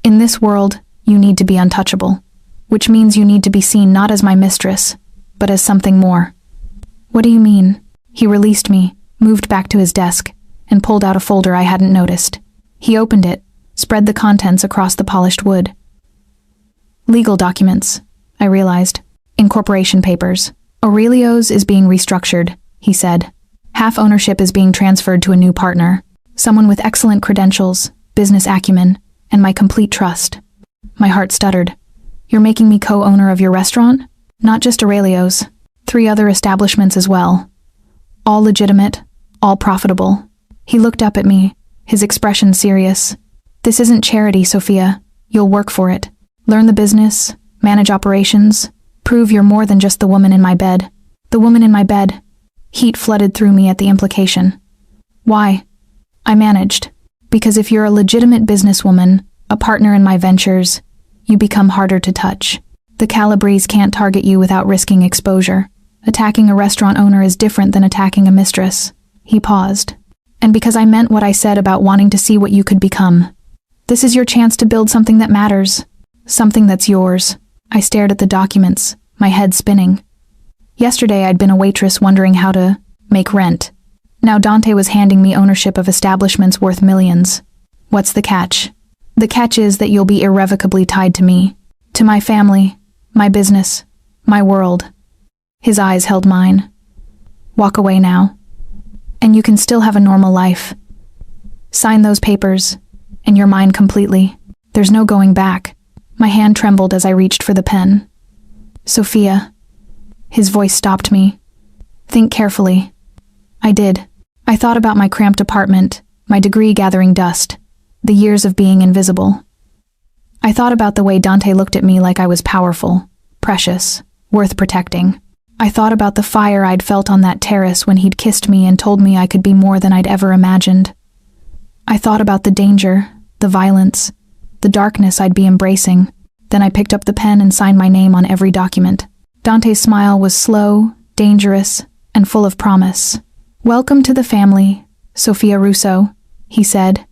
"In this world, you need to be untouchable, which means you need to be seen not as my mistress, but as something more." "What do you mean?" He released me, moved back to his desk, and pulled out a folder I hadn't noticed. He opened it, spread the contents across the polished wood. "Legal documents," I realized. "Incorporation papers. Aurelio's is being restructured," he said. "Half ownership is being transferred to a new partner, someone with excellent credentials, business acumen, and my complete trust." My heart stuttered. "You're making me co-owner of your restaurant? Not just Aurelio's, 3 other establishments as well. All legitimate, all profitable." He looked up at me, his expression serious. "This isn't charity, Sophia. You'll work for it. Learn the business, manage operations, prove you're more than just the woman in my bed." The woman in my bed. Heat flooded through me at the implication. "Why?" I managed. "Because if you're a legitimate businesswoman, a partner in my ventures, you become harder to touch. The Calabrese can't target you without risking exposure. Attacking a restaurant owner is different than attacking a mistress." He paused. "And because I meant what I said about wanting to see what you could become. This is your chance to build something that matters. Something that's yours." I stared at the documents, my head spinning. Yesterday I'd been a waitress wondering how to make rent. Now Dante was handing me ownership of establishments worth millions. What's the catch? "The catch is that you'll be irrevocably tied to me, to my family, my business, my world." His eyes held mine. "Walk away now, and you can still have a normal life. Sign those papers, and you're mine completely. There's no going back." My hand trembled as I reached for the pen. "Sophia." His voice stopped me. "Think carefully." I did. I thought about my cramped apartment, my degree gathering dust, the years of being invisible. I thought about the way Dante looked at me like I was powerful, precious, worth protecting. I thought about the fire I'd felt on that terrace when he'd kissed me and told me I could be more than I'd ever imagined. I thought about the danger, the violence, the darkness I'd be embracing. Then I picked up the pen and signed my name on every document. Dante's smile was slow, dangerous, and full of promise. "Welcome to the family, Sophia Russo," he said,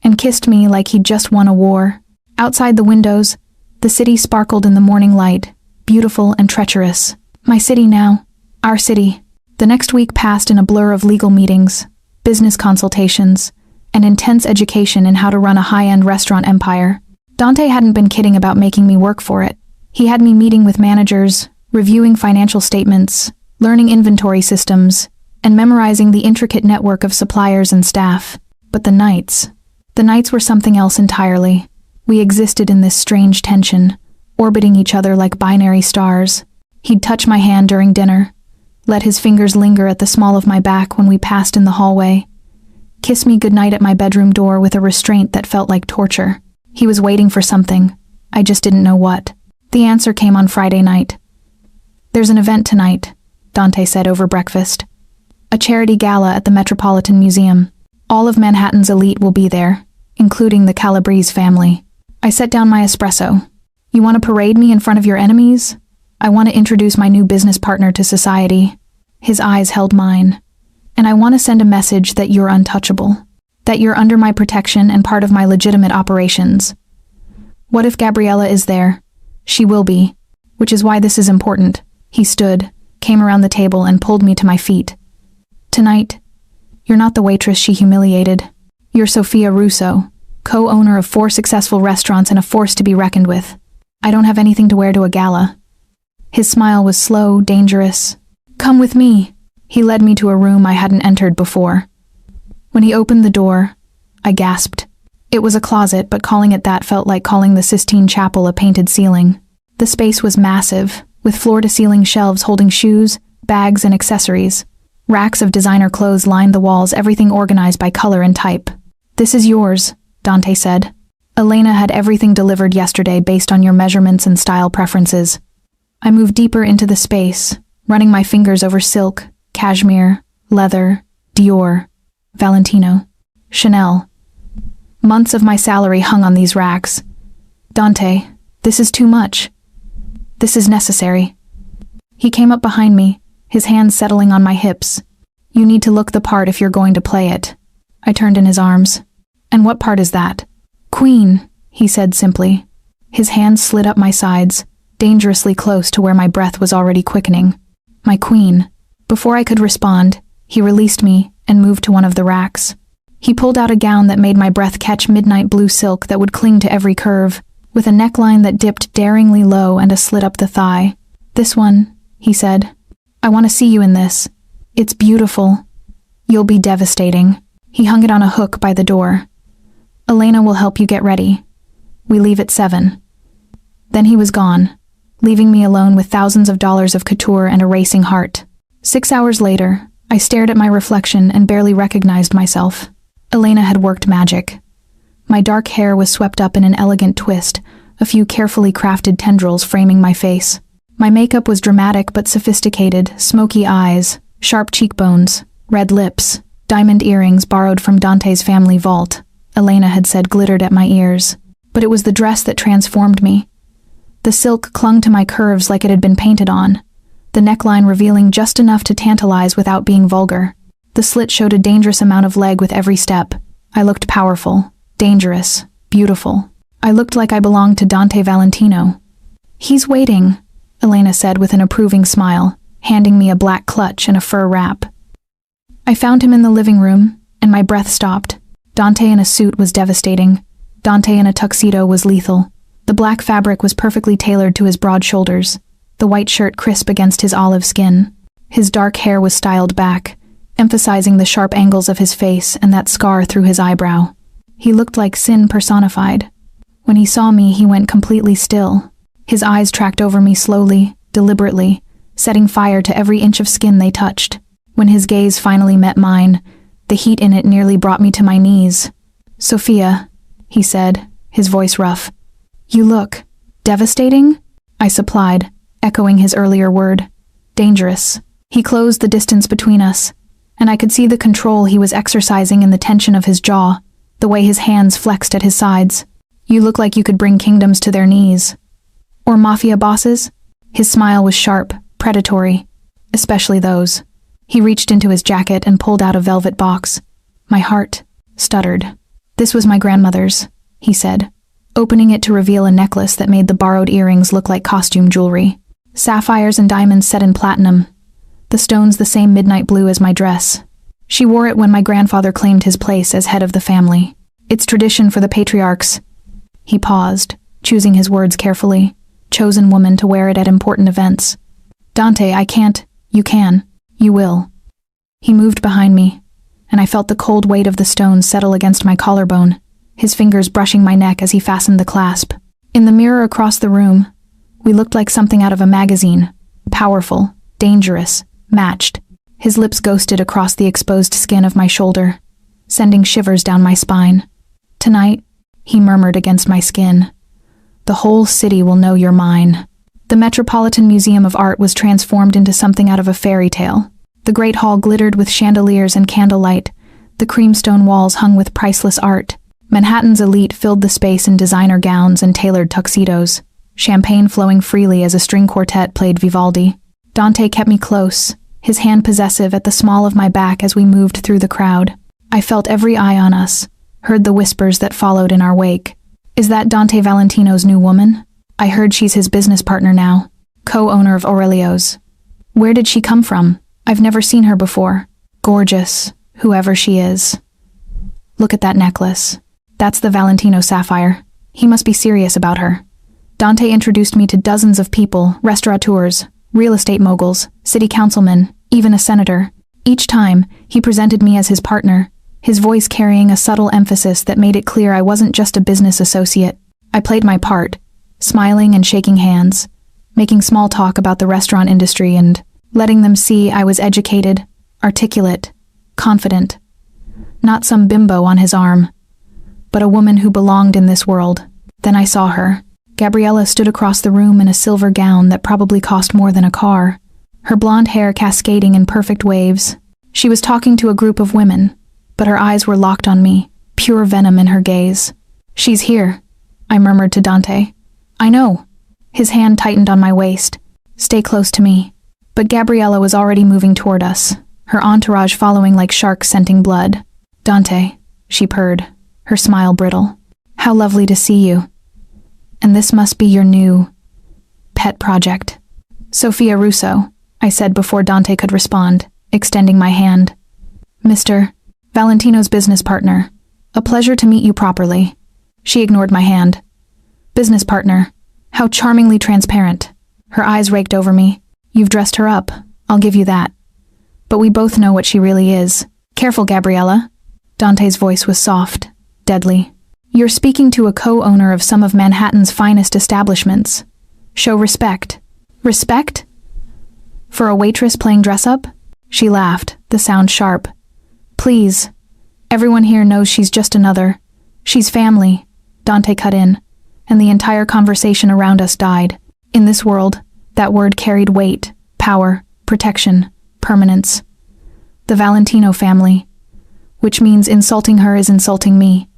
and kissed me like he'd just won a war. Outside the windows, the city sparkled in the morning light, beautiful and treacherous. My city now, our city. The next week passed in a blur of legal meetings, business consultations, and intense education in how to run a high-end restaurant empire. Dante hadn't been kidding about making me work for it. He had me meeting with managers, reviewing financial statements, learning inventory systems, and memorizing the intricate network of suppliers and staff. But the nights were something else entirely. We existed in this strange tension, orbiting each other like binary stars. He'd touch my hand during dinner, let his fingers linger at the small of my back when we passed in the hallway, kiss me goodnight at my bedroom door with a restraint that felt like torture. He was waiting for something. I just didn't know what. The answer came on Friday night. "There's an event tonight," Dante said over breakfast. "A charity gala at the Metropolitan Museum. All of Manhattan's elite will be there, including the Calabrese family." I set down my espresso. "You want to parade me in front of your enemies? I want to introduce my new business partner to society." His eyes held mine. "And I want to send a message that you're untouchable. That you're under my protection and part of my legitimate operations. What if Gabriella is there? She will be. Which is why this is important." He stood, came around the table, and pulled me to my feet. "Tonight, you're not the waitress she humiliated. You're Sophia Russo, co-owner of 4 successful restaurants and a force to be reckoned with. I don't have anything to wear to a gala." His smile was slow, dangerous. "Come with me." He led me to a room I hadn't entered before. When he opened the door, I gasped. It was a closet, but calling it that felt like calling the Sistine Chapel a painted ceiling. The space was massive, with floor-to-ceiling shelves holding shoes, bags, and accessories. Racks of designer clothes lined the walls, everything organized by color and type. "This is yours," Dante said. "Elena had everything delivered yesterday based on your measurements and style preferences." I moved deeper into the space, running my fingers over silk, cashmere, leather, Dior, Valentino, Chanel. Months of my salary hung on these racks. "Dante, this is too much. This is necessary." He came up behind me, his hands settling on my hips. "You need to look the part if you're going to play it." I turned in his arms. "And what part is that?" "Queen," he said simply. His hands slid up my sides, dangerously close to where my breath was already quickening. "My queen." Before I could respond, he released me and moved to one of the racks. He pulled out a gown that made my breath catch midnight blue silk that would cling to every curve, with a neckline that dipped daringly low and a slit up the thigh. "This one," he said. "I want to see you in this. It's beautiful. You'll be devastating." He hung it on a hook by the door. "Elena will help you get ready. We leave at 7. Then he was gone, leaving me alone with thousands of dollars of couture and a racing heart. 6 hours later, I stared at my reflection and barely recognized myself. Elena had worked magic. My dark hair was swept up in an elegant twist, a few carefully crafted tendrils framing my face. My makeup was dramatic but sophisticated, smoky eyes, sharp cheekbones, red lips, diamond earrings borrowed from Dante's family vault, Elena had said glittered at my ears. But it was the dress that transformed me. The silk clung to my curves like it had been painted on, the neckline revealing just enough to tantalize without being vulgar. The slit showed a dangerous amount of leg with every step. I looked powerful, dangerous, beautiful. I looked like I belonged to Dante Valentino. "He's waiting," Elena said with an approving smile, handing me a black clutch and a fur wrap. I found him in the living room, and my breath stopped. Dante in a suit was devastating. Dante in a tuxedo was lethal. The black fabric was perfectly tailored to his broad shoulders, the white shirt crisp against his olive skin. His dark hair was styled back, emphasizing the sharp angles of his face and that scar through his eyebrow. He looked like sin personified. When he saw me, he went completely still. His eyes tracked over me slowly, deliberately, setting fire to every inch of skin they touched. When his gaze finally met mine, the heat in it nearly brought me to my knees. "Sophia," he said, his voice rough. "You look devastating?" I supplied, echoing his earlier word. "Dangerous." He closed the distance between us, and I could see the control he was exercising in the tension of his jaw, the way his hands flexed at his sides. "You look like you could bring kingdoms to their knees." "Or mafia bosses?" His smile was sharp, predatory, especially those. He reached into his jacket and pulled out a velvet box. My heart stuttered. "This was my grandmother's," he said, opening it to reveal a necklace that made the borrowed earrings look like costume jewelry. Sapphires and diamonds set in platinum, the stones the same midnight blue as my dress. She wore it when my grandfather claimed his place as head of the family. "It's tradition for the patriarchs." He paused, choosing his words carefully. "Chosen woman to wear it at important events." "Dante, I can't." "You can. You will." He moved behind me, and I felt the cold weight of the stones settle against my collarbone, his fingers brushing my neck as he fastened the clasp. In the mirror across the room, we looked like something out of a magazine. Powerful, dangerous, matched. His lips ghosted across the exposed skin of my shoulder. sending shivers down my spine. "Tonight," he murmured against my skin, "the whole city will know you're mine." The Metropolitan Museum of Art was transformed into something out of a fairy tale. The great hall glittered with chandeliers and candlelight. The creamstone walls hung with priceless art. Manhattan's elite filled the space in designer gowns and tailored tuxedos, champagne flowing freely as a string quartet played Vivaldi. Dante kept me close, his hand possessive at the small of my back as we moved through the crowd. I felt every eye on us, heard the whispers that followed in our wake. "Is that Dante Valentino's new woman? I heard she's his business partner now, co-owner of Aurelio's. Where did she come from? I've never seen her before. Gorgeous, whoever she is. Look at that necklace. That's the Valentino sapphire. He must be serious about her." Dante introduced me to dozens of people, restaurateurs, real estate moguls, city councilmen, even a senator. Each time, he presented me as his partner, his voice carrying a subtle emphasis that made it clear I wasn't just a business associate. I played my part, smiling and shaking hands, making small talk about the restaurant industry and letting them see I was educated, articulate, confident. Not some bimbo on his arm, but a woman who belonged in this world. Then I saw her. Gabriella stood across the room in a silver gown that probably cost more than a car, her blonde hair cascading in perfect waves. She was talking to a group of women, but her eyes were locked on me, pure venom in her gaze. "She's here," I murmured to Dante. "I know." His hand tightened on my waist. "Stay close to me." But Gabriella was already moving toward us, her entourage following like sharks scenting blood. "Dante," she purred, her smile brittle. "How lovely to see you. And this must be your new pet project." "Sophia Russo," I said before Dante could respond, extending my hand. "Mr. Valentino's business partner. A pleasure to meet you properly." She ignored my hand. "Business partner. How charmingly transparent." Her eyes raked over me. "You've dressed her up, I'll give you that. But we both know what she really is. Careful, Gabriella." Dante's voice was soft, deadly. "You're speaking to a co-owner of some of Manhattan's finest establishments. Show respect." "Respect? For a waitress playing dress-up?" She laughed, the sound sharp. "Please. Everyone here knows she's just another. She's family," Dante cut in, and the entire conversation around us died. In this world, that word carried weight, power, protection, permanence. The Valentino family. Which means insulting her is insulting me.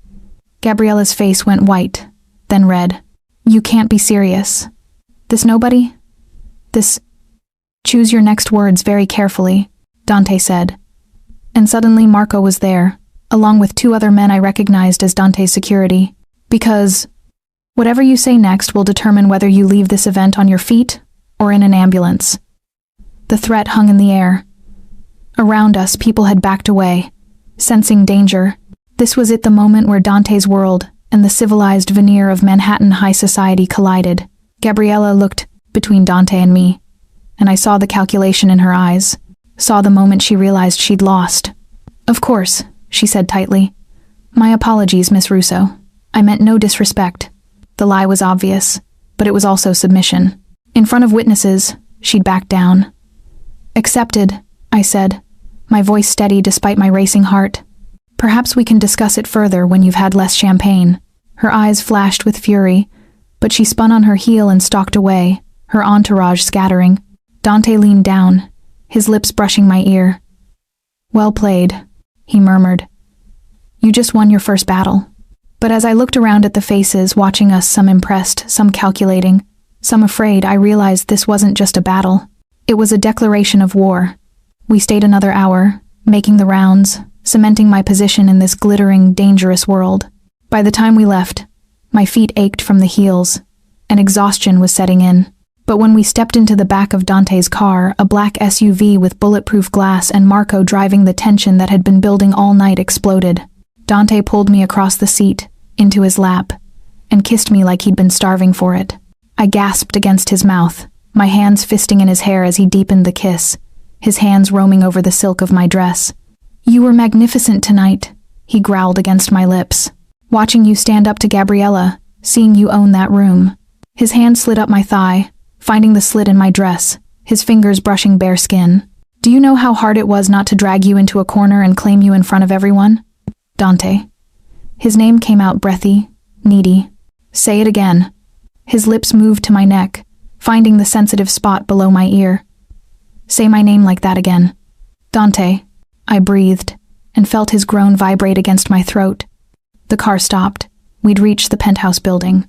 Gabriella's face went white, then red. "You can't be serious. This nobody? This..." "Choose your next words very carefully," Dante said. And suddenly Marco was there, along with two other men I recognized as Dante's security. "Because whatever you say next will determine whether you leave this event on your feet or in an ambulance." The threat hung in the air. Around us, people had backed away, sensing danger. This was it, the moment where Dante's world and the civilized veneer of Manhattan high society collided. Gabriella looked between Dante and me, and I saw the calculation in her eyes, saw the moment she realized she'd lost. "Of course," she said tightly. "My apologies, Miss Russo. I meant no disrespect." The lie was obvious, but it was also submission. In front of witnesses, she'd backed down. "Accepted," I said, my voice steady despite my racing heart. "Perhaps we can discuss it further when you've had less champagne." Her eyes flashed with fury, but she spun on her heel and stalked away, her entourage scattering. Dante leaned down, his lips brushing my ear. "Well played," he murmured. "You just won your first battle." But as I looked around at the faces watching us, some impressed, some calculating, some afraid, I realized this wasn't just a battle. It was a declaration of war. We stayed another hour, making the rounds, cementing my position in this glittering, dangerous world. By the time we left, my feet ached from the heels, and exhaustion was setting in. But when we stepped into the back of Dante's car, a black SUV with bulletproof glass and Marco driving, the tension that had been building all night exploded. Dante pulled me across the seat, into his lap, and kissed me like he'd been starving for it. I gasped against his mouth, my hands fisting in his hair as he deepened the kiss, his hands roaming over the silk of my dress. "You were magnificent tonight," he growled against my lips. "Watching you stand up to Gabriella, seeing you own that room." His hand slid up my thigh, finding the slit in my dress, his fingers brushing bare skin. "Do you know how hard it was not to drag you into a corner and claim you in front of everyone?" Dante. His name came out breathy, needy. Say it again. His lips moved to my neck, finding the sensitive spot below my ear. Say my name like that again. Dante. I breathed, and felt his groan vibrate against my throat. The car stopped. We'd reached the penthouse building.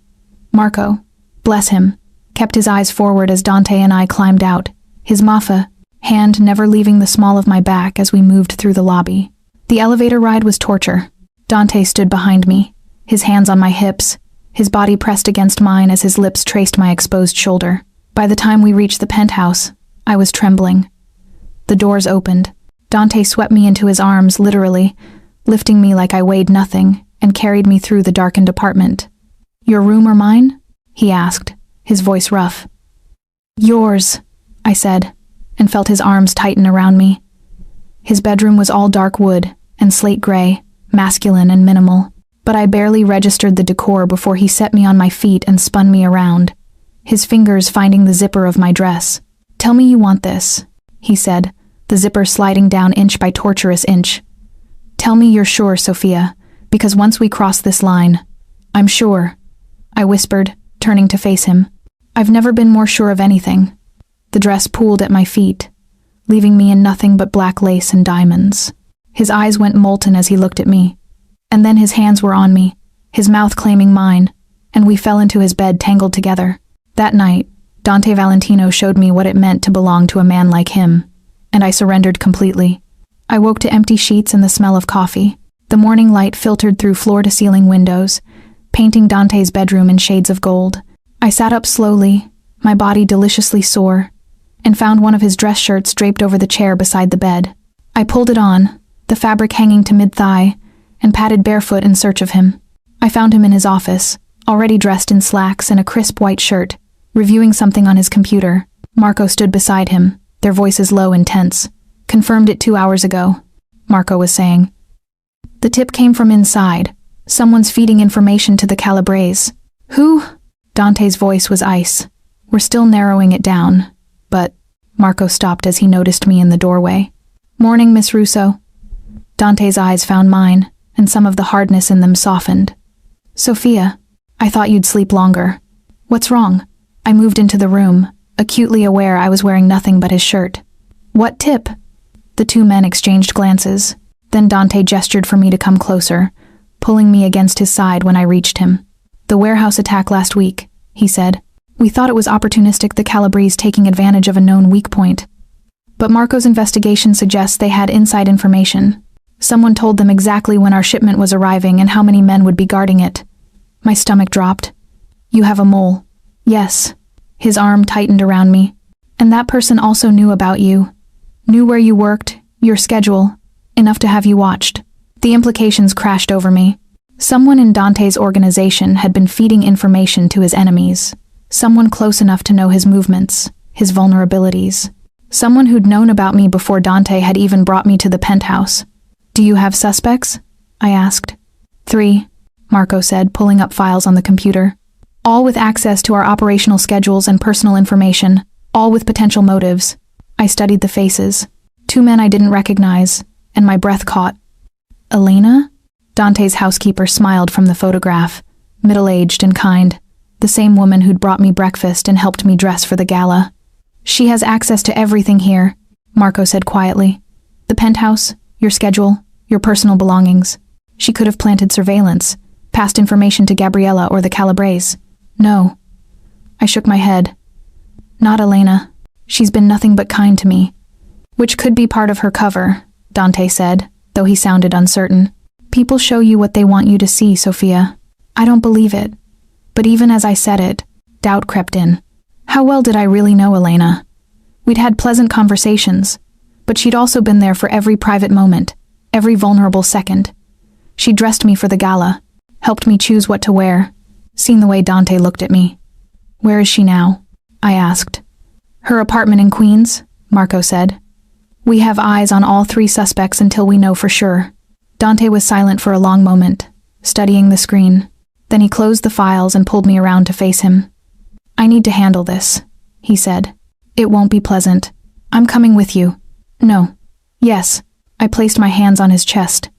Marco, bless him, kept his eyes forward as Dante and I climbed out, his Mafia hand never leaving the small of my back as we moved through the lobby. The elevator ride was torture. Dante stood behind me, his hands on my hips, his body pressed against mine as his lips traced my exposed shoulder. By the time we reached the penthouse, I was trembling. The doors opened. Dante swept me into his arms, literally, lifting me like I weighed nothing, and carried me through the darkened apartment. Your room or mine? He asked, his voice rough. Yours, I said, and felt his arms tighten around me. His bedroom was all dark wood and slate gray, masculine and minimal, but I barely registered the decor before he set me on my feet and spun me around, his fingers finding the zipper of my dress. Tell me you want this, he said, the zipper sliding down inch by torturous inch. Tell me you're sure, Sophia, because once we cross this line, I'm sure, I whispered, turning to face him. I've never been more sure of anything. The dress pooled at my feet, leaving me in nothing but black lace and diamonds. His eyes went molten as he looked at me, and then his hands were on me, his mouth claiming mine, and we fell into his bed tangled together. That night, Dante Valentino showed me what it meant to belong to a man like him, and I surrendered completely. I woke to empty sheets and the smell of coffee. The morning light filtered through floor-to-ceiling windows, painting Dante's bedroom in shades of gold. I sat up slowly, my body deliciously sore, and found one of his dress shirts draped over the chair beside the bed. I pulled it on, the fabric hanging to mid-thigh, and padded barefoot in search of him. I found him in his office, already dressed in slacks and a crisp white shirt, reviewing something on his computer. Marco stood beside him, their voices low and tense. Confirmed it 2 hours ago, Marco was saying. The tip came from inside. Someone's feeding information to the Calabrese. Who? Dante's voice was ice. We're still narrowing it down, but Marco stopped as he noticed me in the doorway. Morning, Miss Russo. Dante's eyes found mine, and some of the hardness in them softened. Sophia, I thought you'd sleep longer. What's wrong? I moved into the room, acutely aware I was wearing nothing but his shirt. What tip? The two men exchanged glances. Then Dante gestured for me to come closer, pulling me against his side when I reached him. The warehouse attack last week, he said. We thought it was opportunistic, the Calabrese taking advantage of a known weak point. But Marco's investigation suggests they had inside information. Someone told them exactly when our shipment was arriving and how many men would be guarding it. My stomach dropped. You have a mole. Yes. His arm tightened around me. And that person also knew about you. Knew where you worked, your schedule, enough to have you watched. The implications crashed over me. Someone in Dante's organization had been feeding information to his enemies. Someone close enough to know his movements, his vulnerabilities. Someone who'd known about me before Dante had even brought me to the penthouse. Do you have suspects? I asked. 3, Marco said, pulling up files on the computer. All with access to our operational schedules and personal information, all with potential motives. I studied the faces. 2 men I didn't recognize, and my breath caught. Elena? Dante's housekeeper smiled from the photograph, middle-aged and kind, the same woman who'd brought me breakfast and helped me dress for the gala. She has access to everything here, Marco said quietly. The penthouse, your schedule, your personal belongings. She could have planted surveillance, passed information to Gabriella or the Calabrese. No. I shook my head. Not Elena. She's been nothing but kind to me. Which could be part of her cover, Dante said, though he sounded uncertain. People show you what they want you to see, Sophia. I don't believe it. But even as I said it, doubt crept in. How well did I really know Elena? We'd had pleasant conversations, but she'd also been there for every private moment, every vulnerable second. She dressed me for the gala, helped me choose what to wear, seen the way Dante looked at me. Where is she now? I asked. Her apartment in Queens, Marco said. We have eyes on all 3 suspects until we know for sure. Dante was silent for a long moment, studying the screen. Then he closed the files and pulled me around to face him. I need to handle this, he said. It won't be pleasant. I'm coming with you. No. Yes. I placed my hands on his chest.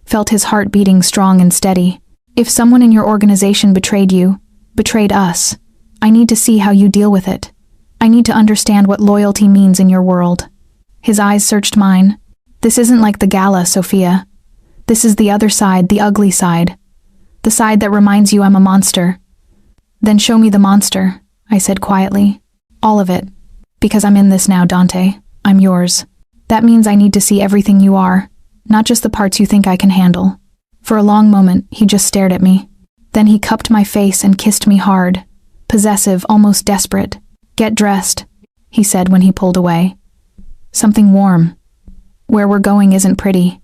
felt his heart beating strong and steady. If someone in your organization betrayed you, betrayed us, I need to see how you deal with it. I need to understand what loyalty means in your world. His eyes searched mine. This isn't like the gala, Sophia. This is the other side, the ugly side. The side that reminds you I'm a monster. Then show me the monster, I said quietly. All of it. Because I'm in this now, Dante. I'm yours. That means I need to see everything you are, not just the parts you think I can handle. For a long moment, he just stared at me. Then he cupped my face and kissed me hard. Possessive, almost desperate. Get dressed, he said when he pulled away. Something warm. Where we're going isn't pretty.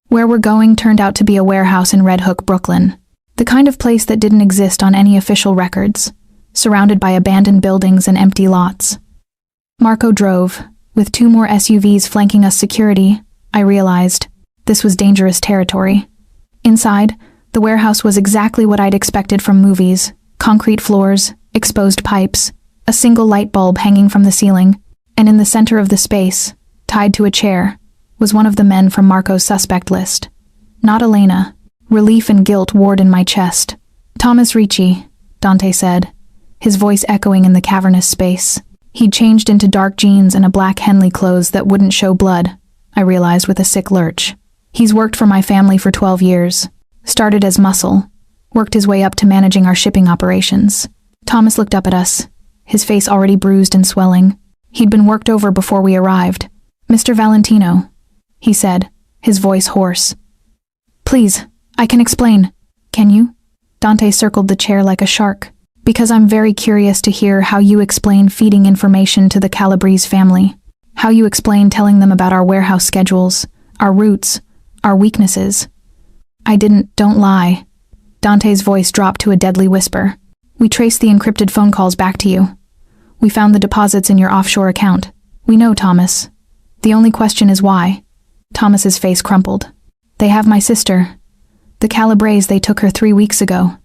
Where we're going turned out to be a warehouse in Red Hook, Brooklyn. The kind of place that didn't exist on any official records, surrounded by abandoned buildings and empty lots. Marco drove. With 2 more SUVs flanking us security, I realized this was dangerous territory. Inside, the warehouse was exactly what I'd expected from movies. Concrete floors, exposed pipes, a single light bulb hanging from the ceiling, and in the center of the space, tied to a chair, was one of the men from Marco's suspect list. Not Elena. Relief and guilt warred in my chest. Thomas Ricci, Dante said, his voice echoing in the cavernous space. He'd changed into dark jeans and a black Henley clothes that wouldn't show blood, I realized with a sick lurch. He's worked for my family for 12 years. Started as muscle, worked his way up to managing our shipping operations. Thomas looked up at us, his face already bruised and swelling. He'd been worked over before we arrived. Mr. Valentino, he said, his voice hoarse. Please, I can explain. Can you? Dante circled the chair like a shark. Because I'm very curious to hear how you explain feeding information to the Calabrese family. How you explain telling them about our warehouse schedules, our routes, our weaknesses. Don't lie. Dante's voice dropped to a deadly whisper. We traced the encrypted phone calls back to you. We found the deposits in your offshore account. We know, Thomas. The only question is why. Thomas's face crumpled. They have my sister. The Calabrese, they took her 3 weeks ago.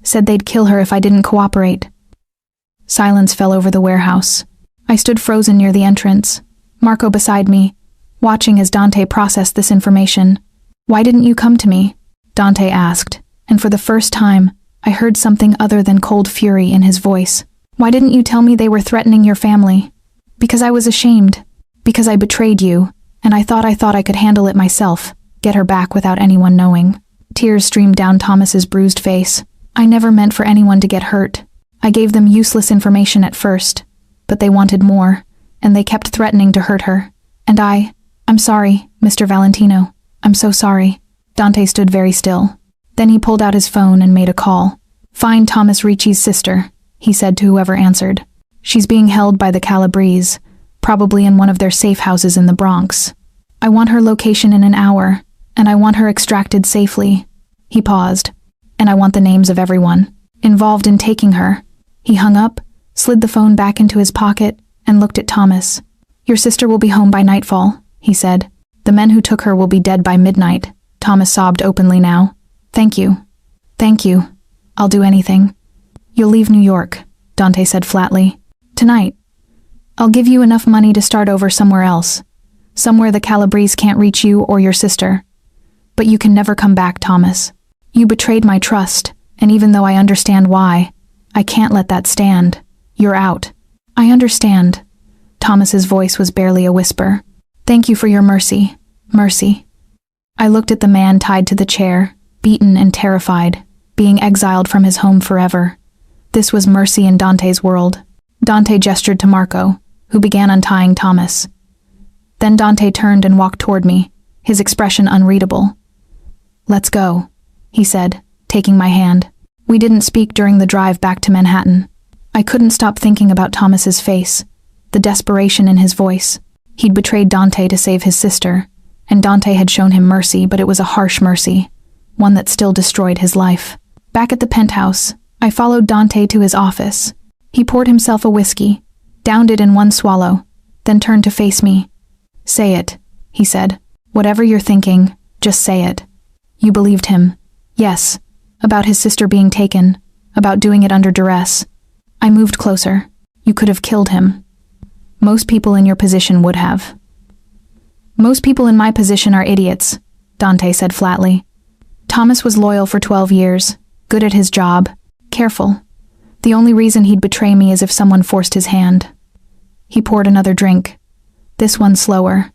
Said they'd kill her if I didn't cooperate. Silence fell over the warehouse. I stood frozen near the entrance, Marco beside me, watching as Dante processed this information. Why didn't you come to me? Dante asked, and for the first time, I heard something other than cold fury in his voice. Why didn't you tell me they were threatening your family? Because I was ashamed. Because I betrayed you, and I thought I could handle it myself, get her back without anyone knowing. Tears streamed down Thomas's bruised face. I never meant for anyone to get hurt. I gave them useless information at first, but they wanted more, and they kept threatening to hurt her. And I'm sorry, Mr. Valentino. I'm so sorry. Dante stood very still. Then he pulled out his phone and made a call. Find Thomas Ricci's sister, he said to whoever answered. She's being held by the Calabrese, probably in one of their safe houses in the Bronx. I want her location in an hour, and I want her extracted safely. He paused. And I want the names of everyone involved in taking her. He hung up, slid the phone back into his pocket, and looked at Thomas. Your sister will be home by nightfall, he said. The men who took her will be dead by midnight. Thomas sobbed openly now. Thank you. Thank you. I'll do anything. You'll leave New York, Dante said flatly. Tonight. I'll give you enough money to start over somewhere else. Somewhere the Calabrese can't reach you or your sister. But you can never come back, Thomas. You betrayed my trust, and even though I understand why, I can't let that stand. You're out. I understand. Thomas's voice was barely a whisper. Thank you for your mercy. Mercy. I looked at the man tied to the chair, beaten and terrified, being exiled from his home forever. This was mercy in Dante's world. Dante gestured to Marco, who began untying Thomas. Then Dante turned and walked toward me, his expression unreadable. Let's go, he said, taking my hand. We didn't speak during the drive back to Manhattan. I couldn't stop thinking about Thomas's face, the desperation in his voice. He'd betrayed Dante to save his sister, and Dante had shown him mercy, but it was a harsh mercy, one that still destroyed his life. Back at the penthouse, I followed Dante to his office. He poured himself a whiskey, downed it in one swallow, then turned to face me. Say it, he said. Whatever you're thinking, just say it. You believed him. Yes, about his sister being taken, about doing it under duress. I moved closer. You could have killed him. Most people in your position would have. Most people in my position are idiots. Dante said flatly. Thomas was loyal for 12 years, good at his job, careful. The only reason he'd betray me is if someone forced his hand. He poured another drink, this one slower.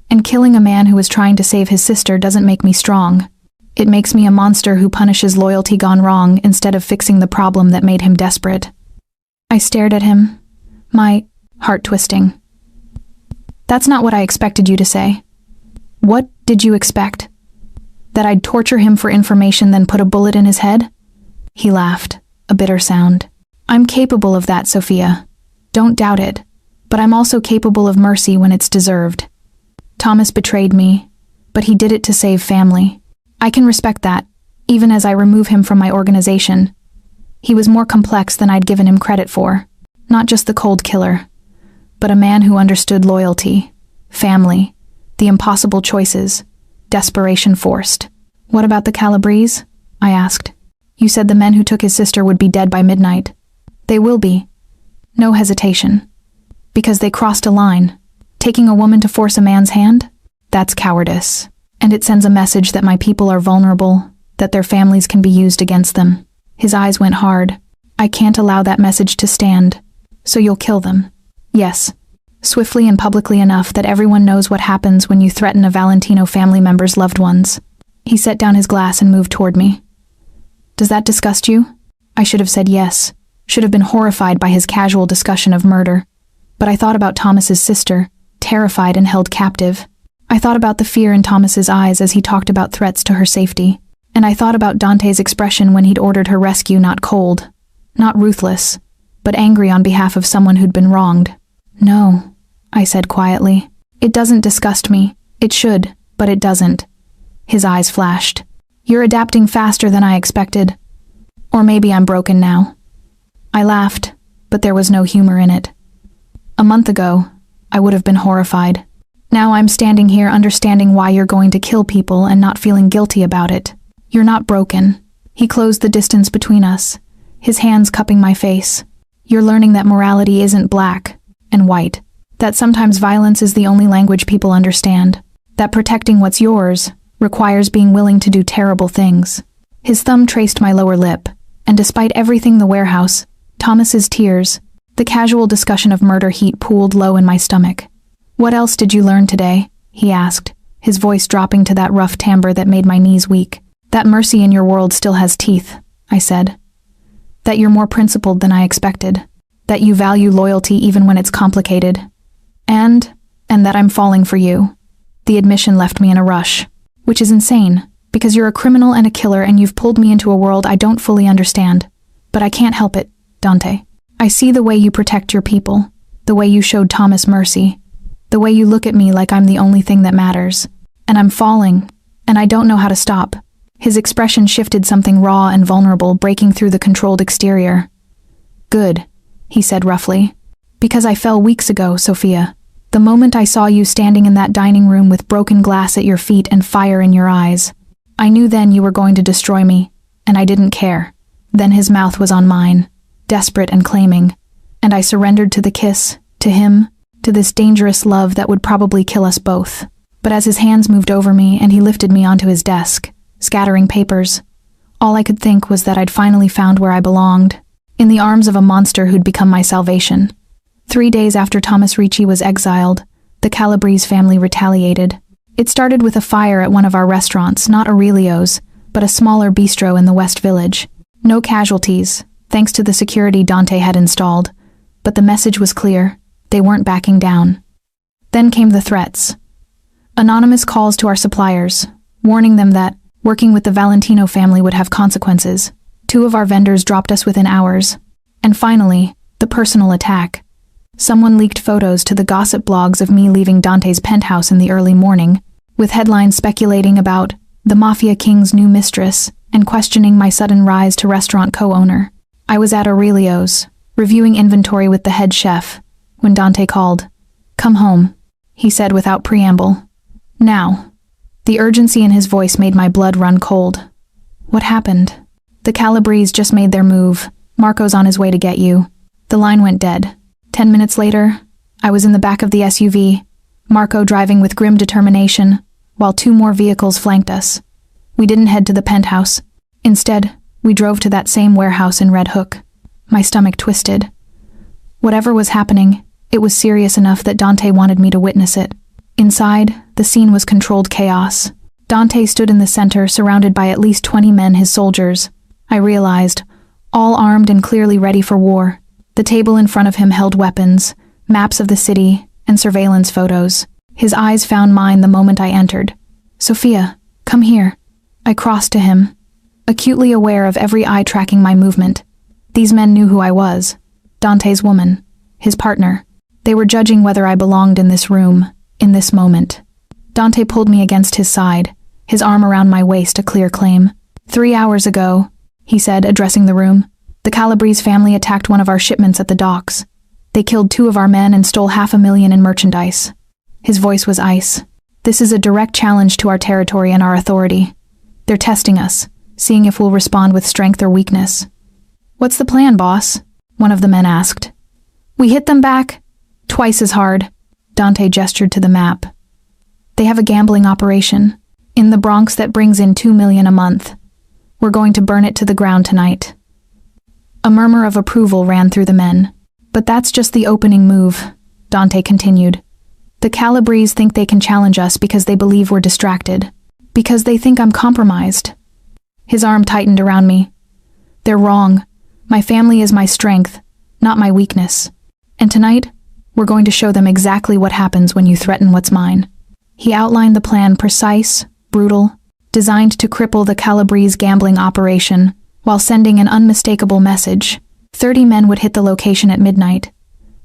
And killing a man who was trying to save his sister doesn't make me strong. It makes me a monster who punishes loyalty gone wrong instead of fixing the problem that made him desperate. I stared at him, my heart twisting. That's not what I expected you to say. What did you expect? That I'd torture him for information then put a bullet in his head? He laughed, a bitter sound. I'm capable of that, Sophia. Don't doubt it. But I'm also capable of mercy when it's deserved. Thomas betrayed me, but he did it to save family. I can respect that, even as I remove him from my organization. He was more complex than I'd given him credit for. Not just the cold killer, but a man who understood loyalty, family, the impossible choices, desperation forced. What about the Calabrese? I asked. You said the men who took his sister would be dead by midnight. They will be. No hesitation. Because they crossed a line. Taking a woman to force a man's hand? That's cowardice. And it sends a message that my people are vulnerable, that their families can be used against them. His eyes went hard. I can't allow that message to stand. So you'll kill them. Yes. Swiftly and publicly enough that everyone knows what happens when you threaten a Valentino family member's loved ones. He set down his glass and moved toward me. Does that disgust you? I should have said yes. Should have been horrified by his casual discussion of murder. But I thought about Thomas's sister, terrified and held captive. I thought about the fear in Thomas's eyes as he talked about threats to her safety. And I thought about Dante's expression when he'd ordered her rescue, not cold, not ruthless, but angry on behalf of someone who'd been wronged. No, I said quietly. It doesn't disgust me. It should, but it doesn't. His eyes flashed. You're adapting faster than I expected. Or maybe I'm broken now. I laughed, but there was no humor in it. A month ago, I would have been horrified. Now I'm standing here understanding why you're going to kill people and not feeling guilty about it. You're not broken. He closed the distance between us, his hands cupping my face. You're learning that morality isn't black and white, that sometimes violence is the only language people understand, that protecting what's yours requires being willing to do terrible things. His thumb traced my lower lip, and despite everything the warehouse, Thomas's tears, the casual discussion of murder heat pooled low in my stomach. What else did you learn today? He asked, his voice dropping to that rough timbre that made my knees weak. That mercy in your world still has teeth, I said. That you're more principled than I expected. That you value loyalty even when it's complicated. And that I'm falling for you. The admission left me in a rush. Which is insane, because you're a criminal and a killer and you've pulled me into a world I don't fully understand. But I can't help it, Dante. I see the way you protect your people, the way you showed Thomas mercy, the way you look at me like I'm the only thing that matters. And I'm falling, and I don't know how to stop. His expression shifted, something raw and vulnerable breaking through the controlled exterior. Good, he said roughly. Because I fell weeks ago, Sophia. The moment I saw you standing in that dining room with broken glass at your feet and fire in your eyes. I knew then you were going to destroy me, and I didn't care. Then his mouth was on mine, desperate and claiming, and I surrendered to the kiss, to him, to this dangerous love that would probably kill us both. But as his hands moved over me and he lifted me onto his desk, scattering papers, all I could think was that I'd finally found where I belonged, in the arms of a monster who'd become my salvation. 3 days after Thomas Ricci was exiled, the Calabrese family retaliated. It started with a fire at one of our restaurants, not Aurelio's, but a smaller bistro in the West Village. No casualties, thanks to the security Dante had installed, but the message was clear. They weren't backing down. Then came the threats. Anonymous calls to our suppliers, warning them that working with the Valentino family would have consequences. 2 of our vendors dropped us within hours. And finally, the personal attack. Someone leaked photos to the gossip blogs of me leaving Dante's penthouse in the early morning, with headlines speculating about the Mafia king's new mistress and questioning my sudden rise to restaurant co-owner. I was at Aurelio's, reviewing inventory with the head chef, when Dante called. Come home, he said without preamble. Now. The urgency in his voice made my blood run cold. What happened? The Calabrese just made their move. Marco's on his way to get you. The line went dead. 10 minutes later, I was in the back of the SUV, Marco driving with grim determination, while 2 more vehicles flanked us. We didn't head to the penthouse. Instead, we drove to that same warehouse in Red Hook. My stomach twisted. Whatever was happening, it was serious enough that Dante wanted me to witness it. Inside, the scene was controlled chaos. Dante stood in the center, surrounded by at least 20 men, his soldiers. I realized, all armed and clearly ready for war. The table in front of him held weapons, maps of the city, and surveillance photos. His eyes found mine the moment I entered. "Sophia, come here." I crossed to him, acutely aware of every eye tracking my movement. These men knew who I was. Dante's woman, his partner. They were judging whether I belonged in this room, in this moment. Dante pulled me against his side, his arm around my waist, a clear claim. 3 hours ago, he said, addressing the room, the Calabrese family attacked one of our shipments at the docks. They killed 2 of our men and stole $500,000 in merchandise. His voice was ice. This is a direct challenge to our territory and our authority. They're testing us, seeing if we'll respond with strength or weakness. "What's the plan, boss?" one of the men asked. "We hit them back twice as hard." Dante gestured to the map. "They have a gambling operation in the Bronx that brings in $2 million a month. We're going to burn it to the ground tonight." A murmur of approval ran through the men. "But that's just the opening move," Dante continued. "The Calabrese think they can challenge us because they believe we're distracted, because they think I'm compromised." His arm tightened around me. "They're wrong. My family is my strength, not my weakness. And tonight, we're going to show them exactly what happens when you threaten what's mine." He outlined the plan, precise, brutal, designed to cripple the Calabrese gambling operation while sending an unmistakable message. 30 men would hit the location at midnight.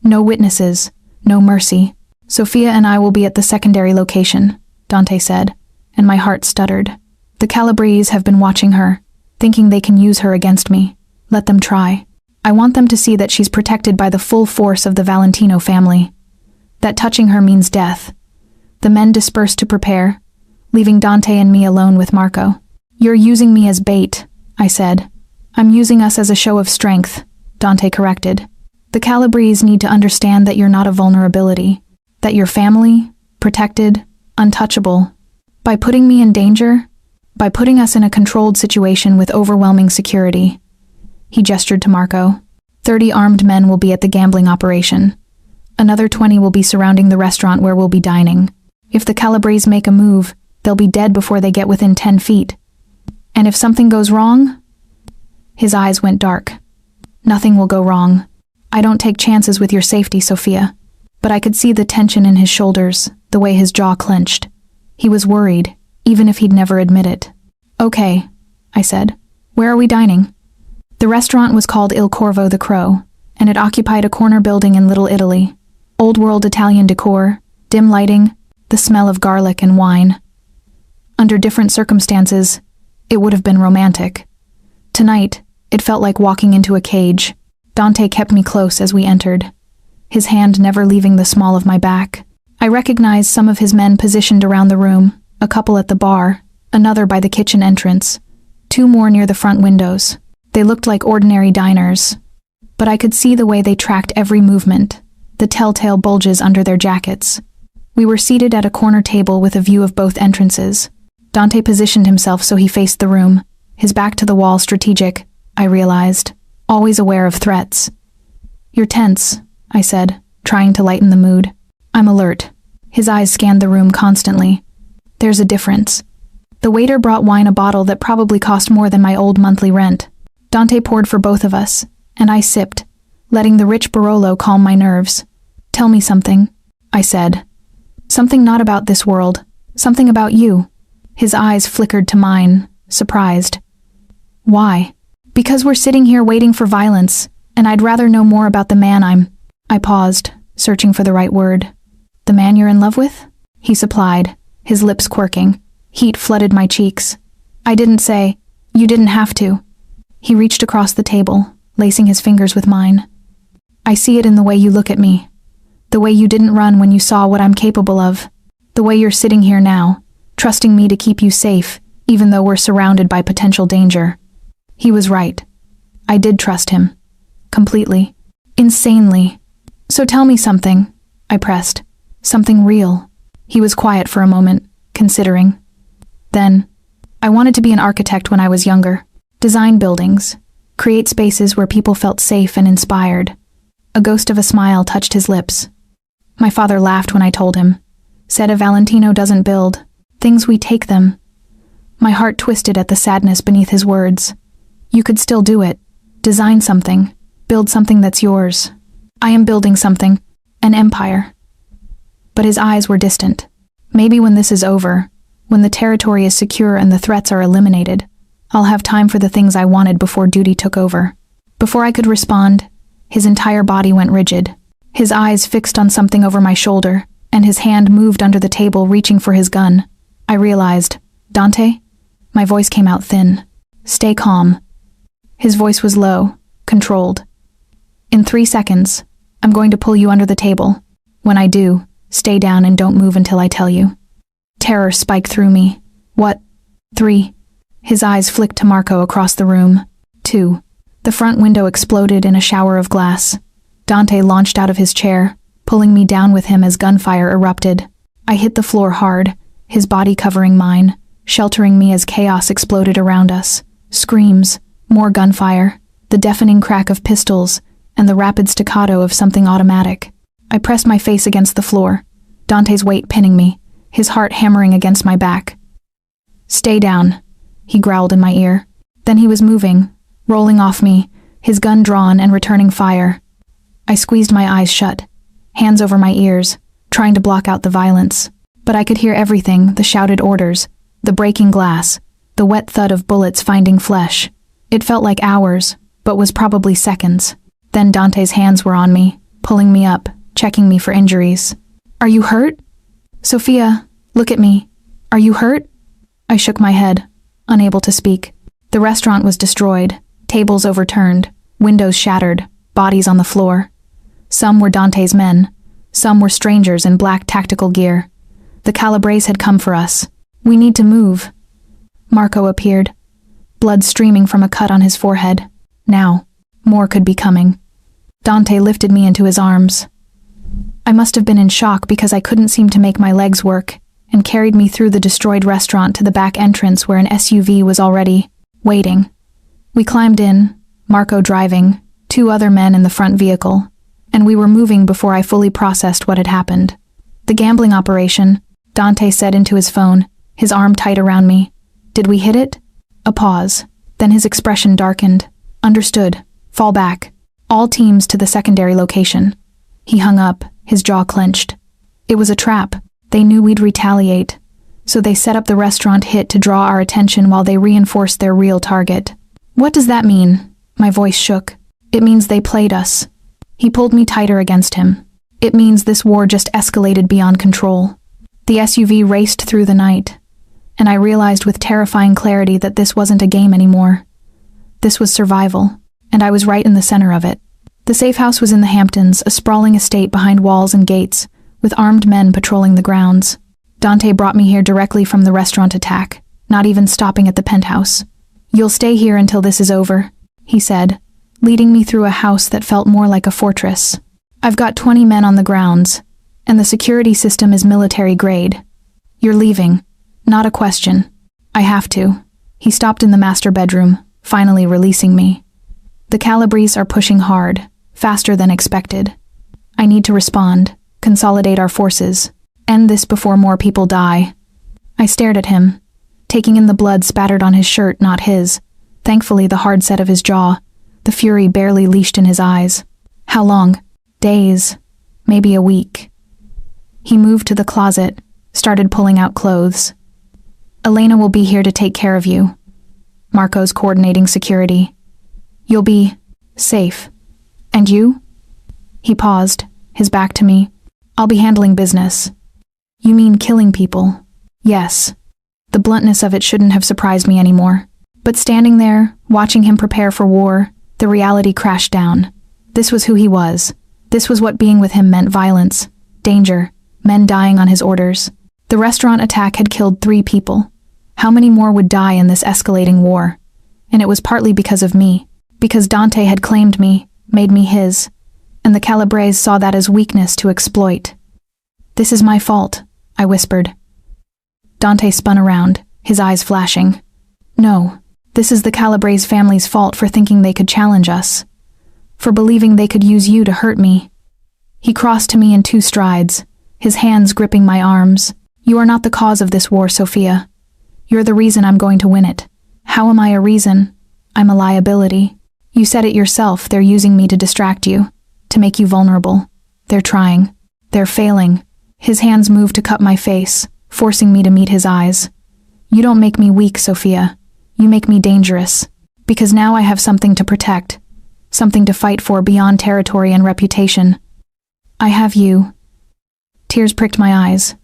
No witnesses, no mercy. "Sophia and I will be at the secondary location," Dante said, and my heart stuttered. "The Calabrese have been watching her, thinking they can use her against me. Let them try. I want them to see that she's protected by the full force of the Valentino family. That touching her means death." The men dispersed to prepare, leaving Dante and me alone with Marco. "You're using me as bait," I said. "I'm using us as a show of strength," Dante corrected. "The Calabrese need to understand that you're not a vulnerability, that you're family, protected, untouchable. By putting me in danger, by putting us in a controlled situation with overwhelming security." He gestured to Marco. 30 armed men will be at the gambling operation. Another 20 will be surrounding the restaurant where we'll be dining. If the Calabrese make a move, they'll be dead before they get within 10 feet. And if something goes wrong? His eyes went dark. "Nothing will go wrong. I don't take chances with your safety, Sophia." But I could see the tension in his shoulders, the way his jaw clenched. He was worried, even if he'd never admit it. "Okay," I said. "Where are we dining?" The restaurant was called Il Corvo the Crow, and it occupied a corner building in Little Italy. Old-world Italian decor, dim lighting, the smell of garlic and wine. Under different circumstances, it would have been romantic. Tonight, it felt like walking into a cage. Dante kept me close as we entered, his hand never leaving the small of my back. I recognized some of his men positioned around the room, a couple at the bar, another by the kitchen entrance, 2 more near the front windows. They looked like ordinary diners, but I could see the way they tracked every movement, the telltale bulges under their jackets. We were seated at a corner table with a view of both entrances. Dante positioned himself so he faced the room, his back to the wall, strategic, I realized, always aware of threats. "You're tense," I said, trying to lighten the mood. "I'm alert." His eyes scanned the room constantly. "There's a difference." The waiter brought wine, a bottle that probably cost more than my old monthly rent. Dante poured for both of us, and I sipped, letting the rich Barolo calm my nerves. "Tell me something," I said. "Something not about this world, something about you." His eyes flickered to mine, surprised. "Why?" "Because we're sitting here waiting for violence, and I'd rather know more about the man I paused, searching for the right word. "The man you're in love with?" he supplied, his lips quirking. Heat flooded my cheeks. "I didn't say, you didn't have to." He reached across the table, lacing his fingers with mine. "I see it in the way you look at me. The way you didn't run when you saw what I'm capable of. The way you're sitting here now, trusting me to keep you safe, even though we're surrounded by potential danger." He was right. I did trust him. Completely. Insanely. "So tell me something," I pressed. "Something real." He was quiet for a moment, considering. Then, I wanted to be an architect when I was younger. Design buildings. Create spaces where people felt safe and inspired. A ghost of a smile touched his lips. My father laughed when I told him. Said a Valentino doesn't build. Things we take them. My heart twisted at the sadness beneath his words. You could still do it. Design something. Build something that's yours. I am building something. An empire. But his eyes were distant. Maybe when this is over, when the territory is secure and the threats are eliminated, I'll have time for the things I wanted before duty took over. Before I could respond, his entire body went rigid. His eyes fixed on something over my shoulder, and his hand moved under the table reaching for his gun. I realized, Dante? My voice came out thin. Stay calm. His voice was low, controlled. In 3 seconds, I'm going to pull you under the table. When I do, stay down and don't move until I tell you. Terror spiked through me. What? 3. His eyes flicked to Marco across the room. 2. The front window exploded in a shower of glass. Dante launched out of his chair, pulling me down with him as gunfire erupted. I hit the floor hard, his body covering mine, sheltering me as chaos exploded around us. Screams, more gunfire, the deafening crack of pistols, and the rapid staccato of something automatic. I pressed my face against the floor, Dante's weight pinning me, his heart hammering against my back. Stay down, he growled in my ear. Then he was moving, rolling off me, his gun drawn and returning fire. I squeezed my eyes shut, hands over my ears, trying to block out the violence. But I could hear everything, the shouted orders, the breaking glass, the wet thud of bullets finding flesh. It felt like hours, but was probably seconds. Then Dante's hands were on me, pulling me up, checking me for injuries. Are you hurt? Sophia, look at me. Are you hurt? I shook my head, unable to speak. The restaurant was destroyed, tables overturned, windows shattered, bodies on the floor. Some were Dante's men, some were strangers in black tactical gear. The Calabres had come for us. We need to move. Marco appeared, blood streaming from a cut on his forehead. Now, more could be coming. Dante lifted me into his arms. I must have been in shock because I couldn't seem to make my legs work, and carried me through the destroyed restaurant to the back entrance where an SUV was already waiting. We climbed in, Marco driving, 2 other men in the front vehicle, and we were moving before I fully processed what had happened. The gambling operation, Dante said into his phone, his arm tight around me. Did we hit it? A pause. Then his expression darkened. Understood. Fall back. All teams to the secondary location. He hung up, his jaw clenched. It was a trap. They knew we'd retaliate. So they set up the restaurant hit to draw our attention while they reinforced their real target. What does that mean? My voice shook. It means they played us. He pulled me tighter against him. It means this war just escalated beyond control. The SUV raced through the night, and I realized with terrifying clarity that this wasn't a game anymore. This was survival, and I was right in the center of it. The safe house was in the Hamptons, a sprawling estate behind walls and gates, with armed men patrolling the grounds. Dante brought me here directly from the restaurant attack, not even stopping at the penthouse. You'll stay here until this is over, he said, leading me through a house that felt more like a fortress. I've got 20 men on the grounds, and the security system is military grade. You're leaving. Not a question. I have to. He stopped in the master bedroom, finally releasing me. The Calabres are pushing hard, faster than expected. I need to respond, consolidate our forces, end this before more people die. I stared at him, taking in the blood spattered on his shirt, not his. Thankfully, the hard set of his jaw, the fury barely leashed in his eyes. How long? Days. Maybe a week. He moved to the closet, started pulling out clothes. Elena will be here to take care of you. Marco's coordinating security. You'll be safe. And you? He paused, his back to me. I'll be handling business. You mean killing people? Yes. The bluntness of it shouldn't have surprised me anymore. But standing there, watching him prepare for war, the reality crashed down. This was who he was. This was what being with him meant: violence, danger, men dying on his orders. The restaurant attack had killed 3 people. How many more would die in this escalating war? And it was partly because of me, because Dante had claimed me, made me his, and the Calabres saw that as weakness to exploit. This is my fault, I whispered. Dante spun around, his eyes flashing. No, this is the Calabrese family's fault for thinking they could challenge us. For believing they could use you to hurt me. He crossed to me in 2 strides, his hands gripping my arms. You are not the cause of this war, Sophia. You're the reason I'm going to win it. How am I a reason? I'm a liability. You said it yourself, they're using me to distract you, to make you vulnerable. They're trying. They're failing. His hands moved to cup my face, forcing me to meet his eyes. You don't make me weak, Sophia. You make me dangerous. Because now I have something to protect. Something to fight for beyond territory and reputation. I have you. Tears pricked my eyes.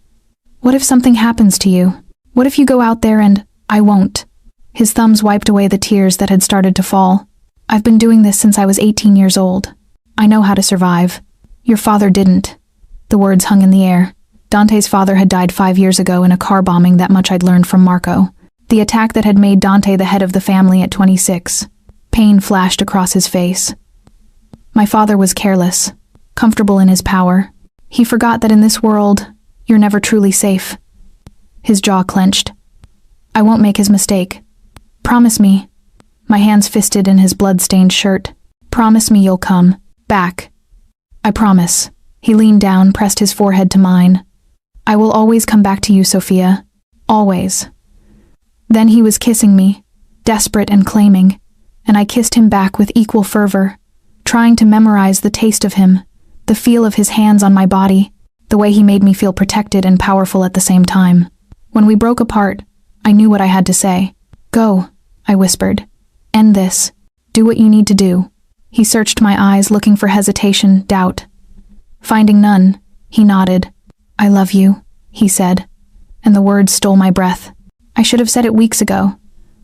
What if something happens to you? What if you go out there and I won't? His thumbs wiped away the tears that had started to fall. I've been doing this since I was 18 years old. I know how to survive. Your father didn't. The words hung in the air. Dante's father had died 5 years ago in a car bombing. That much I'd learned from Marco. The attack that had made Dante the head of the family at 26. Pain flashed across his face. My father was careless, comfortable in his power. He forgot that in this world, you're never truly safe. His jaw clenched. I won't make his mistake. Promise me. My hands fisted in his blood-stained shirt. Promise me you'll come back. I promise. He leaned down, pressed his forehead to mine. I will always come back to you, Sophia. Always. Then he was kissing me, desperate and claiming, and I kissed him back with equal fervor, trying to memorize the taste of him, the feel of his hands on my body, the way he made me feel protected and powerful at the same time. When we broke apart, I knew what I had to say. Go, I whispered. End this. Do what you need to do. He searched my eyes, looking for hesitation, doubt. Finding none, he nodded. I love you, he said, and the words stole my breath. I should have said it weeks ago,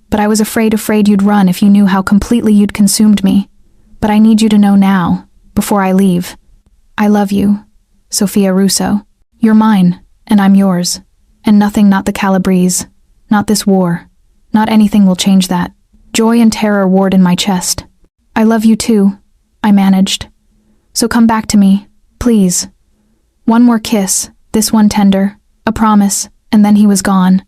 but I was afraid you'd run if you knew how completely you'd consumed me. But I need you to know now, before I leave. I love you, Sophia Russo. You're mine, and I'm yours. And nothing, not the Calabrese, not this war, not anything will change that. Joy and terror warred in my chest. I love you too, I managed. So come back to me, please. One more kiss, this one tender, a promise, and then he was gone.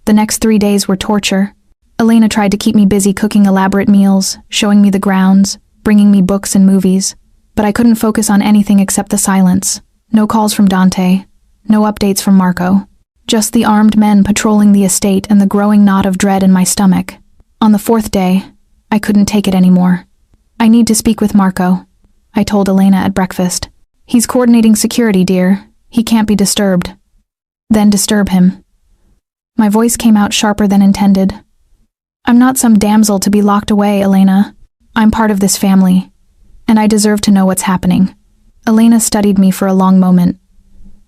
The next 3 days were torture. Elena tried to keep me busy cooking elaborate meals, showing me the grounds, bringing me books and movies, but I couldn't focus on anything except the silence. No calls from Dante, no updates from Marco. Just the armed men patrolling the estate and the growing knot of dread in my stomach. On the 4th day, I couldn't take it anymore. I need to speak with Marco, I told Elena at breakfast. He's coordinating security, dear. He can't be disturbed. Then disturb him. My voice came out sharper than intended. I'm not some damsel to be locked away, Elena. I'm part of this family, and I deserve to know what's happening. Elena studied me for a long moment.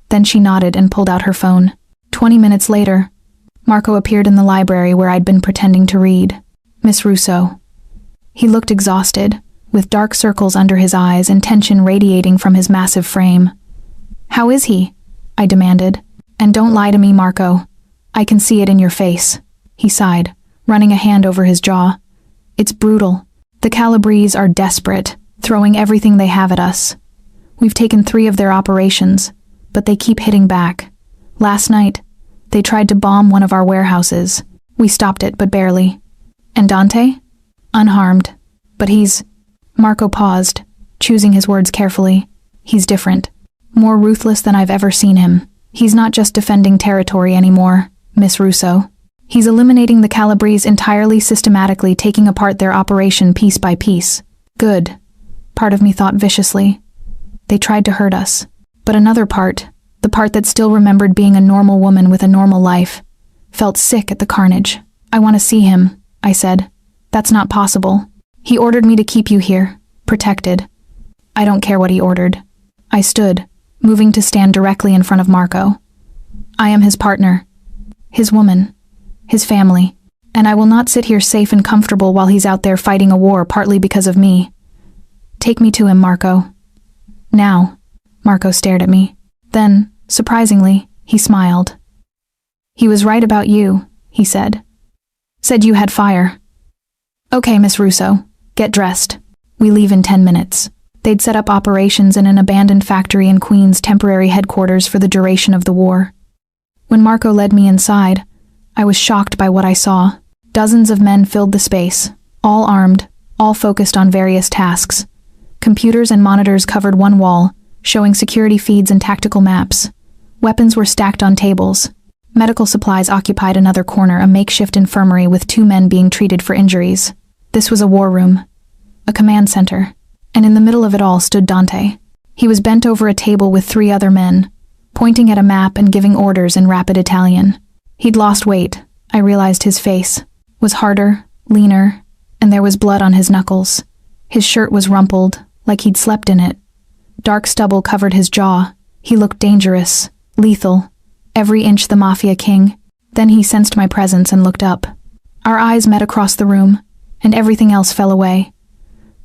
Then she nodded and pulled out her phone. 20 minutes later, Marco appeared in the library where I'd been pretending to read. Miss Russo. He looked exhausted, with dark circles under his eyes and tension radiating from his massive frame. How is he? I demanded. And don't lie to me, Marco. I can see it in your face. He sighed, running a hand over his jaw. It's brutal. The Calabrese are desperate, throwing everything they have at us. We've taken 3 of their operations, but they keep hitting back. Last night, they tried to bomb one of our warehouses. We stopped it, but barely. And Dante? Unharmed. But he's... Marco paused, choosing his words carefully. He's different. More ruthless than I've ever seen him. He's not just defending territory anymore, Miss Russo. He's eliminating the Calabrese entirely, systematically taking apart their operation piece by piece. Good. Part of me thought viciously. They tried to hurt us. But another part, the part that still remembered being a normal woman with a normal life, felt sick at the carnage. I want to see him, I said. That's not possible. He ordered me to keep you here, protected. I don't care what he ordered. I stood, moving to stand directly in front of Marco. I am his partner, his woman, his family, and I will not sit here safe and comfortable while he's out there fighting a war partly because of me. Take me to him, Marco. Now. Marco stared at me. Then, surprisingly, he smiled. He was right about you, he said. Said you had fire. Okay, Miss Russo, get dressed. We leave in 10 minutes. They'd set up operations in an abandoned factory in Queens' temporary headquarters for the duration of the war. When Marco led me inside, I was shocked by what I saw. Dozens of men filled the space, all armed, all focused on various tasks. Computers and monitors covered one wall, showing security feeds and tactical maps. Weapons were stacked on tables. Medical supplies occupied another corner, a makeshift infirmary with 2 men being treated for injuries. This was a war room, a command center, and in the middle of it all stood Dante. He was bent over a table with 3 other men, pointing at a map and giving orders in rapid Italian. He'd lost weight. I realized his face was harder, leaner, and there was blood on his knuckles. His shirt was rumpled, like he'd slept in it. Dark stubble covered his jaw. He looked dangerous, lethal, every inch the Mafia king. Then he sensed my presence and looked up. Our eyes met across the room, and everything else fell away.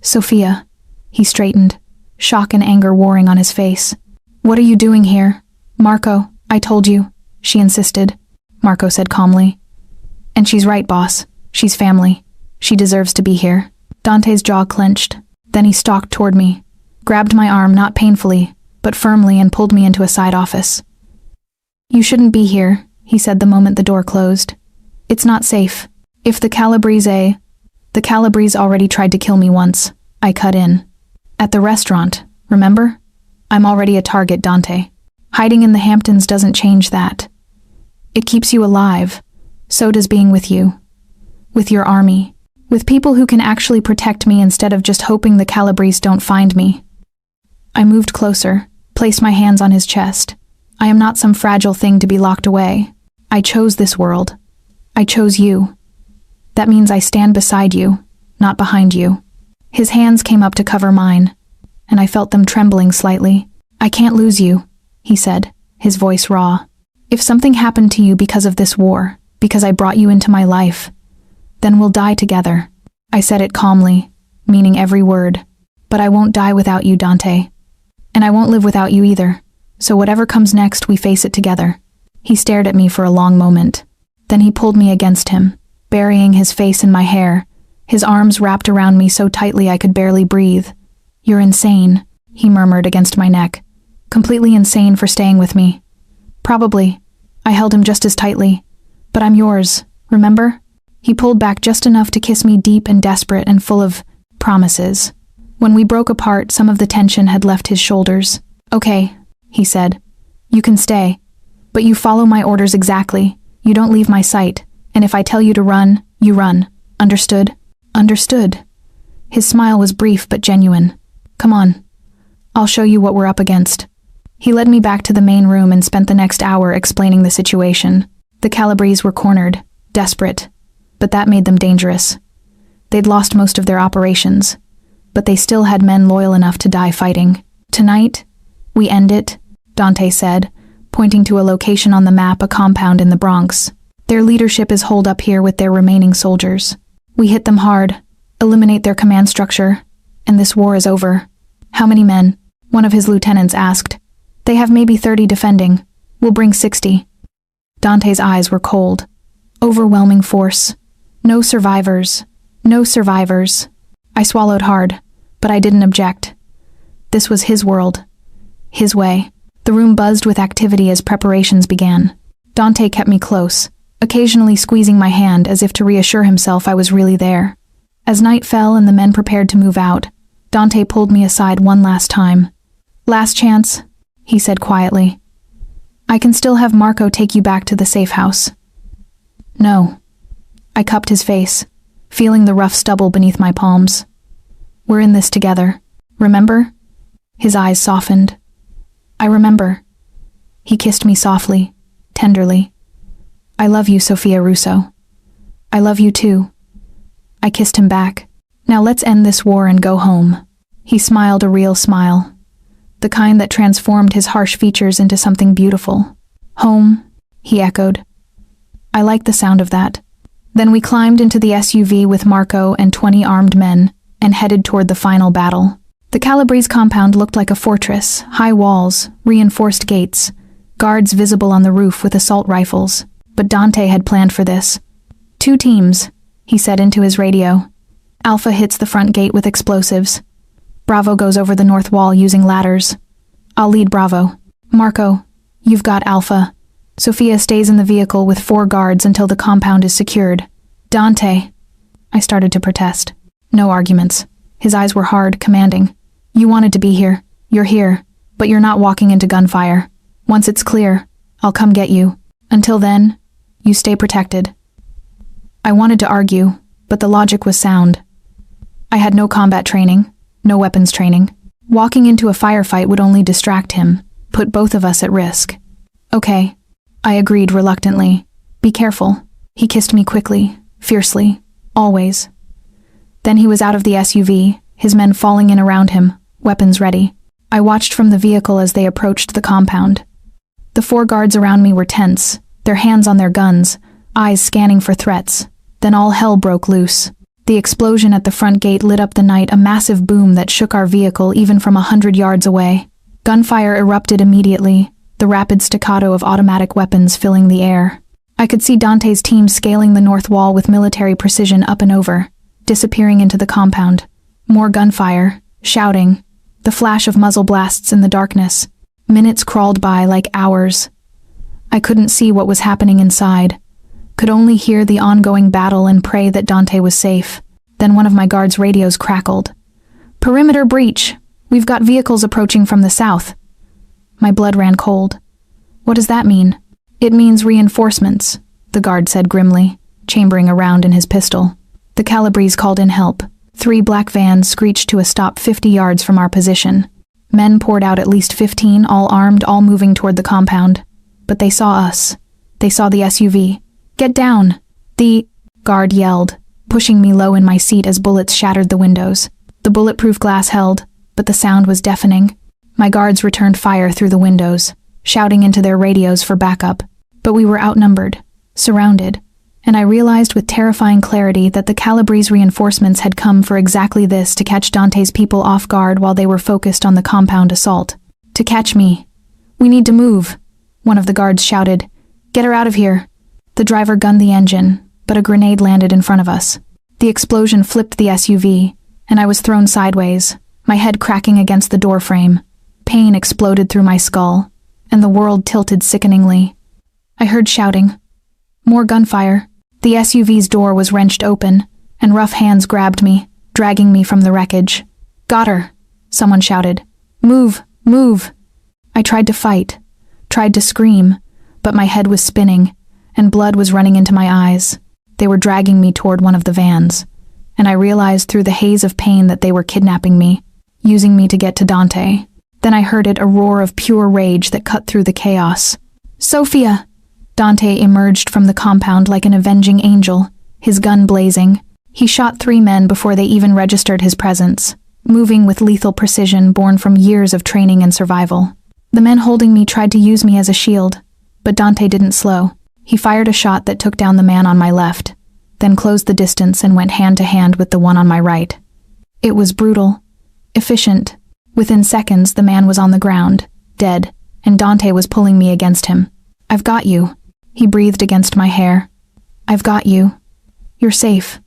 Sophia, he straightened, shock and anger warring on his face. What are you doing here? Marco, I told you, she insisted. Marco said calmly. And she's right, boss. She's family. She deserves to be here. Dante's jaw clenched. Then he stalked toward me, grabbed my arm not painfully, but firmly, and pulled me into a side office. You shouldn't be here, he said the moment the door closed. It's not safe. If the Calabrese already tried to kill me once, I cut in. At the restaurant, remember? I'm already a target, Dante. Hiding in the Hamptons doesn't change that. It keeps you alive. So does being with you. With your army. With people who can actually protect me instead of just hoping the Calabrese don't find me. I moved closer, placed my hands on his chest. I am not some fragile thing to be locked away. I chose this world. I chose you. That means I stand beside you, not behind you. His hands came up to cover mine, and I felt them trembling slightly. I can't lose you, he said, his voice raw. If something happened to you because of this war, because I brought you into my life, then we'll die together. I said it calmly, meaning every word. But I won't die without you, Dante. And I won't live without you either. So whatever comes next, we face it together. He stared at me for a long moment. Then he pulled me against him, burying his face in my hair, his arms wrapped around me so tightly I could barely breathe. You're insane, he murmured against my neck. Completely insane for staying with me. Probably. I held him just as tightly. But I'm yours, remember? He pulled back just enough to kiss me deep and desperate and full of promises. When we broke apart, some of the tension had left his shoulders. Okay, he said. You can stay. But you follow my orders exactly. You don't leave my sight. And if I tell you to run, you run. Understood? Understood. His smile was brief but genuine. Come on. I'll show you what we're up against. He led me back to the main room and spent the next hour explaining the situation. The Calabrese were cornered, desperate, but that made them dangerous. They'd lost most of their operations, but they still had men loyal enough to die fighting. Tonight, we end it, Dante said, pointing to a location on the map, a compound in the Bronx. Their leadership is holed up here with their remaining soldiers. We hit them hard, eliminate their command structure, and this war is over. How many men? One of his lieutenants asked. They have maybe 30 defending. We'll bring 60. Dante's eyes were cold. Overwhelming force. No survivors. No survivors. I swallowed hard, but I didn't object. This was his world. His way. The room buzzed with activity as preparations began. Dante kept me close, occasionally squeezing my hand as if to reassure himself I was really there. As night fell and the men prepared to move out, Dante pulled me aside one last time. Last chance, he said quietly. I can still have Marco take you back to the safe house. No. I cupped his face, feeling the rough stubble beneath my palms. We're in this together, remember? His eyes softened. I remember. He kissed me softly, tenderly. I love you, Sophia Russo. I love you too. I kissed him back. Now let's end this war and go home. He smiled a real smile, the kind that transformed his harsh features into something beautiful. Home, he echoed. I like the sound of that. Then we climbed into the SUV with Marco and 20 armed men and headed toward the final battle. The Calabrese compound looked like a fortress, high walls, reinforced gates, guards visible on the roof with assault rifles. But Dante had planned for this. 2 teams, he said into his radio. Alpha hits the front gate with explosives. Bravo goes over the north wall using ladders. I'll lead Bravo. Marco, you've got Alpha. Sophia stays in the vehicle with 4 guards until the compound is secured. Dante. I started to protest. No arguments. His eyes were hard, commanding. You wanted to be here. You're here. But you're not walking into gunfire. Once it's clear, I'll come get you. Until then, you stay protected. I wanted to argue, but the logic was sound. I had no combat training, no weapons training. Walking into a firefight would only distract him, put both of us at risk. Okay, I agreed reluctantly. Be careful. He kissed me quickly, fiercely, always. Then he was out of the SUV, his men falling in around him, weapons ready. I watched from the vehicle as they approached the compound. The 4 guards around me were tense, their hands on their guns, eyes scanning for threats. Then all hell broke loose. The explosion at the front gate lit up the night, a massive boom that shook our vehicle even from 100 yards away. Gunfire erupted immediately, the rapid staccato of automatic weapons filling the air. I could see Dante's team scaling the north wall with military precision up and over, disappearing into the compound. More gunfire, shouting, the flash of muzzle blasts in the darkness. Minutes crawled by like hours. I couldn't see what was happening inside. Could only hear the ongoing battle and pray that Dante was safe. Then one of my guards' radios crackled. Perimeter breach! We've got vehicles approaching from the south. My blood ran cold. What does that mean? It means reinforcements, the guard said grimly, chambering around in his pistol. The Calabrese called in help. 3 black vans screeched to a stop 50 yards from our position. Men poured out, at least 15, all armed, all moving toward the compound. But they saw us. They saw the SUV. Get down! The guard yelled, pushing me low in my seat as bullets shattered the windows. The bulletproof glass held, but the sound was deafening. My guards returned fire through the windows, shouting into their radios for backup. But we were outnumbered, surrounded, and I realized with terrifying clarity that the Calabrese reinforcements had come for exactly this, to catch Dante's people off guard while they were focused on the compound assault. To catch me. We need to move, one of the guards shouted. Get her out of here. The driver gunned the engine, but a grenade landed in front of us. The explosion flipped the SUV, and I was thrown sideways, my head cracking against the doorframe. Pain exploded through my skull, and the world tilted sickeningly. I heard shouting. More gunfire. The SUV's door was wrenched open, and rough hands grabbed me, dragging me from the wreckage. Got her, someone shouted. Move, move. I tried to fight, tried to scream, but my head was spinning, and blood was running into my eyes. They were dragging me toward one of the vans, and I realized through the haze of pain that they were kidnapping me, using me to get to Dante. Then I heard it, a roar of pure rage that cut through the chaos. Sophia! Dante emerged from the compound like an avenging angel, his gun blazing. He shot 3 men before they even registered his presence, moving with lethal precision born from years of training and survival. The men holding me tried to use me as a shield, but Dante didn't slow. He fired a shot that took down the man on my left, then closed the distance and went hand to hand with the one on my right. It was brutal, efficient. Within seconds, the man was on the ground, dead, and Dante was pulling me against him. I've got you. He breathed against my hair. I've got you. You're safe.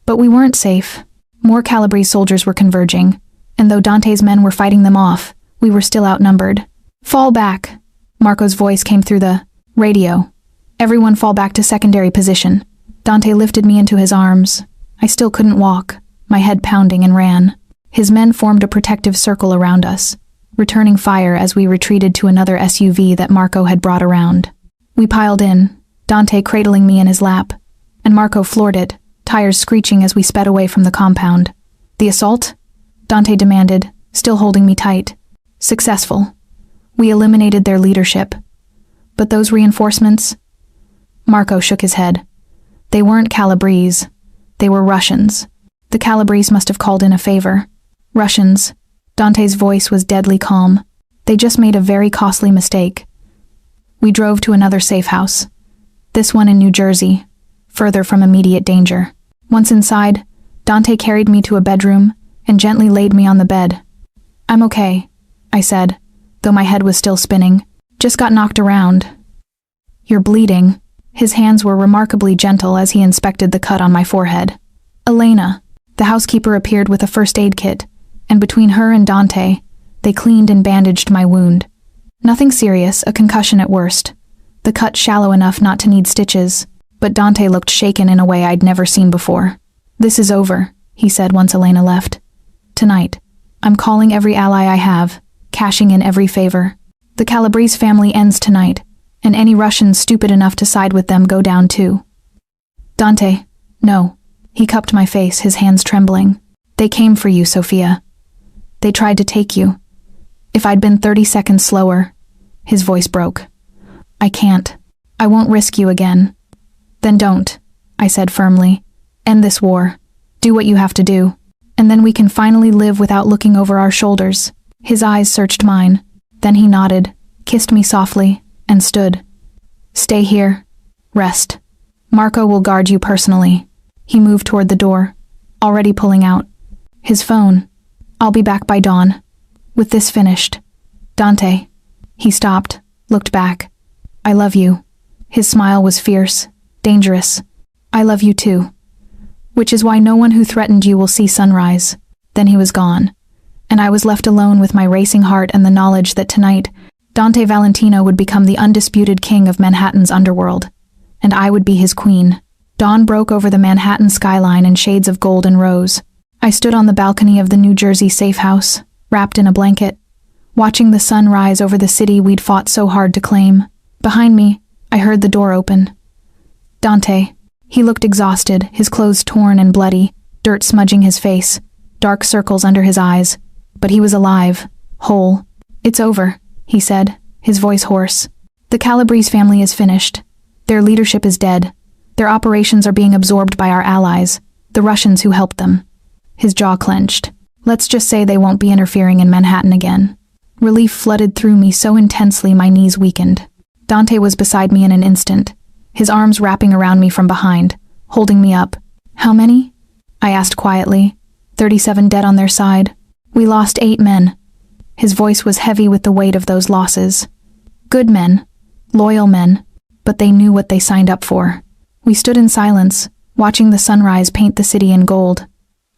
But we weren't safe. More Calabrese soldiers were converging, and though Dante's men were fighting them off, we were still outnumbered. Fall back. Marco's voice came through the radio. Everyone fall back to secondary position. Dante lifted me into his arms. I still couldn't walk, my head pounding, and ran. His men formed a protective circle around us, returning fire as we retreated to another SUV that Marco had brought around. We piled in, Dante cradling me in his lap, and Marco floored it, tires screeching as we sped away from the compound. The assault? Dante demanded, still holding me tight. Successful. We eliminated their leadership. But those reinforcements? Marco shook his head. They weren't Calabrese. They were Russians. The Calabrese must have called in a favor. Russians. Dante's voice was deadly calm. They just made a very costly mistake. We drove to another safe house. This one in New Jersey, further from immediate danger. Once inside, Dante carried me to a bedroom and gently laid me on the bed. I'm okay, I said, though my head was still spinning. Just got knocked around. You're bleeding. His hands were remarkably gentle as he inspected the cut on my forehead. Elena, the housekeeper, appeared with a first aid kit, and between her and Dante, they cleaned and bandaged my wound. Nothing serious, a concussion at worst, the cut shallow enough not to need stitches, but Dante looked shaken in a way I'd never seen before. "This is over," he said once Elena left. "Tonight, I'm calling every ally I have, cashing in every favor. The Calabrese family ends tonight, and any Russians stupid enough to side with them go down too." "Dante, no." He cupped my face, his hands trembling. "They came for you, Sophia. They tried to take you. If I'd been 30 seconds slower..." His voice broke. "I can't. I won't risk you again." "Then don't," I said firmly. "End this war. Do what you have to do. And then we can finally live without looking over our shoulders." His eyes searched mine. Then he nodded, kissed me softly, and stood. "Stay here. Rest. Marco will guard you personally." He moved toward the door, already pulling out. His phone. "I'll be back by dawn. With this finished. Dante." He stopped, looked back. "I love you." His smile was fierce, dangerous. "I love you too. Which is why no one who threatened you will see sunrise." Then he was gone, and I was left alone with my racing heart and the knowledge that tonight, Dante Valentino would become the undisputed king of Manhattan's underworld, and I would be his queen. Dawn broke over the Manhattan skyline in shades of gold and rose. I stood on the balcony of the New Jersey safe house, wrapped in a blanket, watching the sun rise over the city we'd fought so hard to claim. Behind me, I heard the door open. Dante. He looked exhausted, his clothes torn and bloody, dirt smudging his face, dark circles under his eyes. But he was alive, whole. "It's over," he said, his voice hoarse. "The Calabrese family is finished. Their leadership is dead. Their operations are being absorbed by our allies, the Russians who helped them." His jaw clenched. "Let's just say they won't be interfering in Manhattan again." Relief flooded through me so intensely my knees weakened. Dante was beside me in an instant, his arms wrapping around me from behind, holding me up. "How many?" I asked quietly. 37 dead on their side. "We lost 8 men." His voice was heavy with the weight of those losses. Good men, loyal men, but they knew what they signed up for. We stood in silence, watching the sunrise paint the city in gold.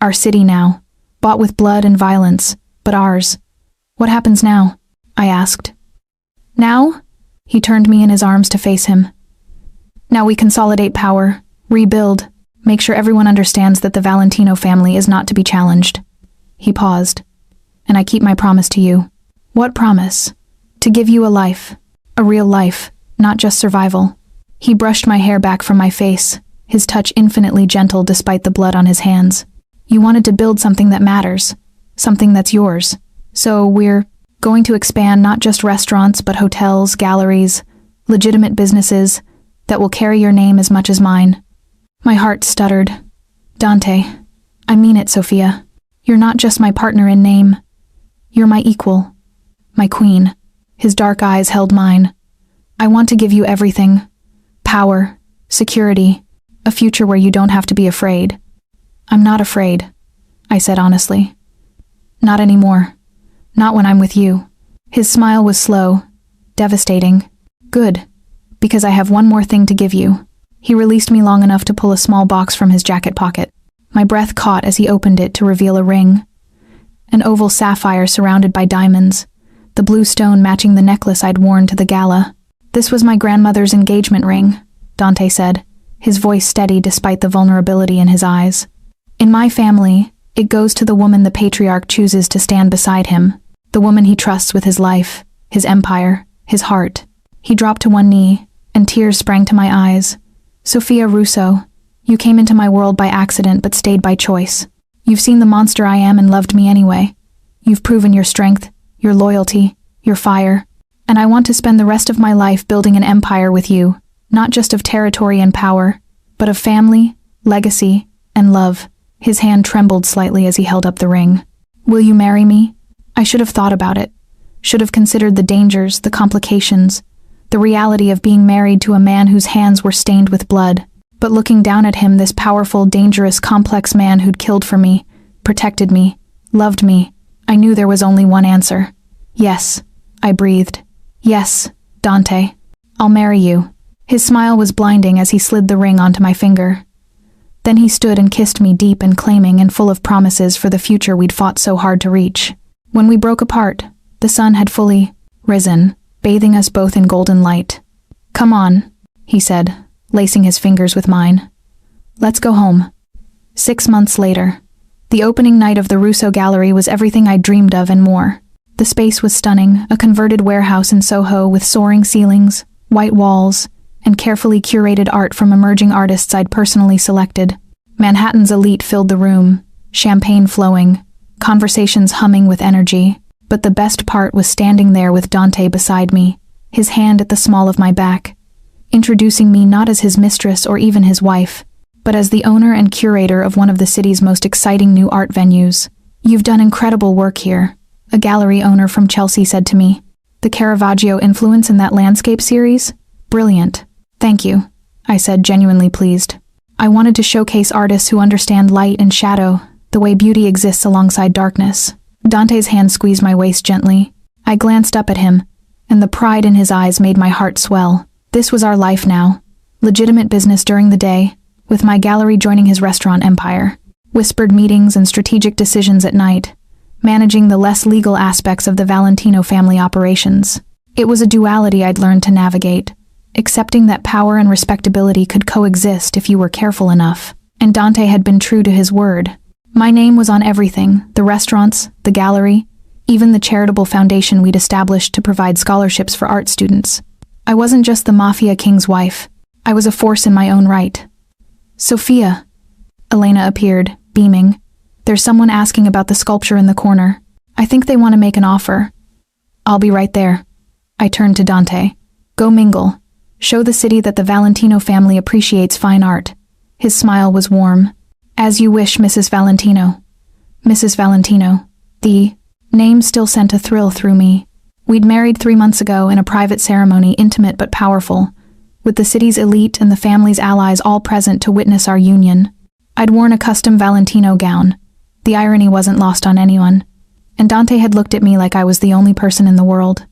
Our city now, bought with blood and violence, but ours. "What happens now?" I asked. "Now?" He turned me in his arms to face him. "Now we consolidate power, rebuild, make sure everyone understands that the Valentino family is not to be challenged." He paused. "And I keep my promise to you." "What promise?" "To give you a life. A real life, not just survival." He brushed my hair back from my face, his touch infinitely gentle despite the blood on his hands. "You wanted to build something that matters, something that's yours. So we're going to expand not just restaurants but hotels, galleries, legitimate businesses that will carry your name as much as mine." My heart stuttered. "Dante, I mean it, Sophia. You're not just my partner in name. You're my equal, my queen." His dark eyes held mine. "I want to give you everything. Power, security, a future where you don't have to be afraid." "I'm not afraid," I said honestly. "Not anymore. Not when I'm with you." His smile was slow, devastating. "Good, because I have one more thing to give you." He released me long enough to pull a small box from his jacket pocket. My breath caught as he opened it to reveal a ring. An oval sapphire surrounded by diamonds, the blue stone matching the necklace I'd worn to the gala. "This was my grandmother's engagement ring," Dante said, his voice steady despite the vulnerability in his eyes. "In my family, it goes to the woman the patriarch chooses to stand beside him, the woman he trusts with his life, his empire, his heart." He dropped to one knee, and tears sprang to my eyes. "Sophia Russo, you came into my world by accident but stayed by choice. You've seen the monster I am and loved me anyway. You've proven your strength, your loyalty, your fire. And I want to spend the rest of my life building an empire with you, not just of territory and power, but of family, legacy, and love." His hand trembled slightly as he held up the ring. "Will you marry me?" I should have thought about it. Should have considered the dangers, the complications, the reality of being married to a man whose hands were stained with blood. But looking down at him, this powerful, dangerous, complex man who'd killed for me, protected me, loved me, I knew there was only one answer. "Yes," I breathed. "Yes, Dante. I'll marry you." His smile was blinding as he slid the ring onto my finger. Then he stood and kissed me deep and claiming and full of promises for the future we'd fought so hard to reach. When we broke apart, the sun had fully risen, bathing us both in golden light. "Come on," he said, lacing his fingers with mine. "Let's go home." 6 months later. The opening night of the Russo Gallery was everything I'd dreamed of and more. The space was stunning, a converted warehouse in Soho with soaring ceilings, white walls, and carefully curated art from emerging artists I'd personally selected. Manhattan's elite filled the room, champagne flowing, conversations humming with energy. But the best part was standing there with Dante beside me, his hand at the small of my back, introducing me not as his mistress or even his wife, but as the owner and curator of one of the city's most exciting new art venues. "You've done incredible work here," a gallery owner from Chelsea said to me. "The Caravaggio influence in that landscape series? Brilliant." "Thank you," I said, genuinely pleased. I wanted to showcase artists who understand light and shadow, the way beauty exists alongside darkness. Dante's hand squeezed my waist gently. I glanced up at him, and the pride in his eyes made my heart swell. This was our life now. Legitimate business during the day, with my gallery joining his restaurant empire. Whispered meetings and strategic decisions at night, managing the less legal aspects of the Valentino family operations. It was a duality I'd learned to navigate, accepting that power and respectability could coexist if you were careful enough. And Dante had been true to his word. My name was on everything, the restaurants, the gallery, even the charitable foundation we'd established to provide scholarships for art students. I wasn't just the Mafia king's wife. I was a force in my own right. "Sophia." Elena appeared, beaming. "There's someone asking about the sculpture in the corner. I think they want to make an offer." "I'll be right there." I turned to Dante. "Go mingle. Show the city that the Valentino family appreciates fine art." His smile was warm. "As you wish, Mrs. Valentino." Mrs. Valentino. The name still sent a thrill through me. We'd married 3 months ago in a private ceremony, intimate but powerful, with the city's elite and the family's allies all present to witness our union. I'd worn a custom Valentino gown. The irony wasn't lost on anyone, and Dante had looked at me like I was the only person in the world.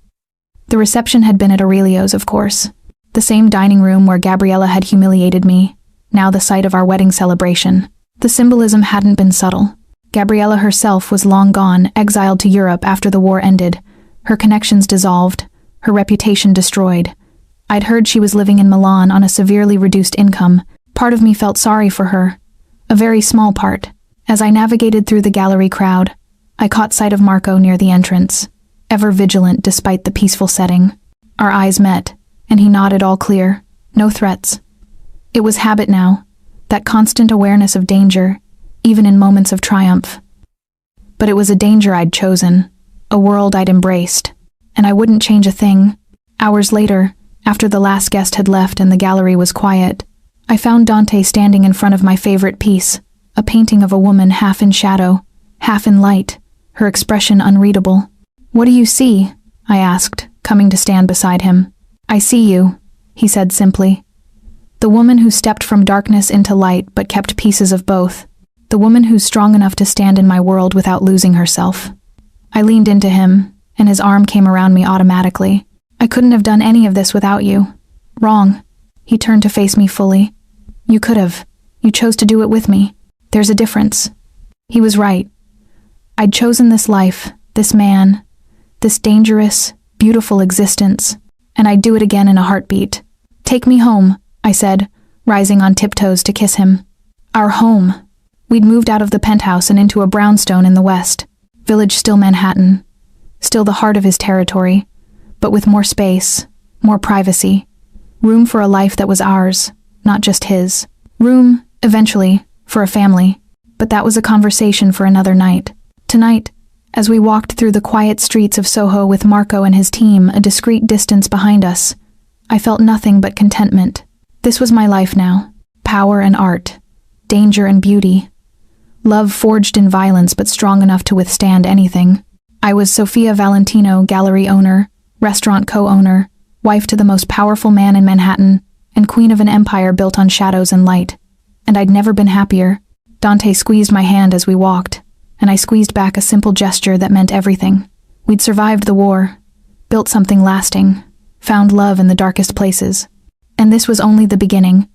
The reception had been at Aurelio's, of course, the same dining room where Gabriella had humiliated me, now the site of our wedding celebration. The symbolism hadn't been subtle. Gabriella herself was long gone, exiled to Europe after the war ended, her connections dissolved, her reputation destroyed. I'd heard she was living in Milan on a severely reduced income. Part of me felt sorry for her, a very small part. As I navigated through the gallery crowd, I caught sight of Marco near the entrance, ever vigilant despite the peaceful setting. Our eyes met, and he nodded all clear, no threats. It was habit now, that constant awareness of danger, even in moments of triumph. But it was a danger I'd chosen, a world I'd embraced, and I wouldn't change a thing. Hours later, after the last guest had left and the gallery was quiet, I found Dante standing in front of my favorite piece, a painting of a woman half in shadow, half in light, her expression unreadable. "What do you see?" I asked, coming to stand beside him. "I see you," he said simply. The woman who stepped from darkness into light but kept pieces of both. The woman who's strong enough to stand in my world without losing herself. I leaned into him, and his arm came around me automatically. "I couldn't have done any of this without you." "Wrong." He turned to face me fully. "You could have. You chose to do it with me. There's a difference." He was right. I'd chosen this life, this man, this dangerous, beautiful existence, and I'd do it again in a heartbeat. "Take me home," I said, rising on tiptoes to kiss him. Our home. We'd moved out of the penthouse and into a brownstone in the west. Village still Manhattan. Still the heart of his territory, but with more space, more privacy. Room for a life that was ours, not just his. Room, eventually, for a family. But that was a conversation for another night. Tonight, as we walked through the quiet streets of Soho with Marco and his team a discreet distance behind us, I felt nothing but contentment. This was my life now. Power and art. Danger and beauty. Love forged in violence but strong enough to withstand anything. I was Sophia Valentino, gallery owner, restaurant co-owner, wife to the most powerful man in Manhattan, and queen of an empire built on shadows and light. And I'd never been happier. Dante squeezed my hand as we walked, and I squeezed back a simple gesture that meant everything. We'd survived the war, built something lasting, found love in the darkest places. And this was only the beginning.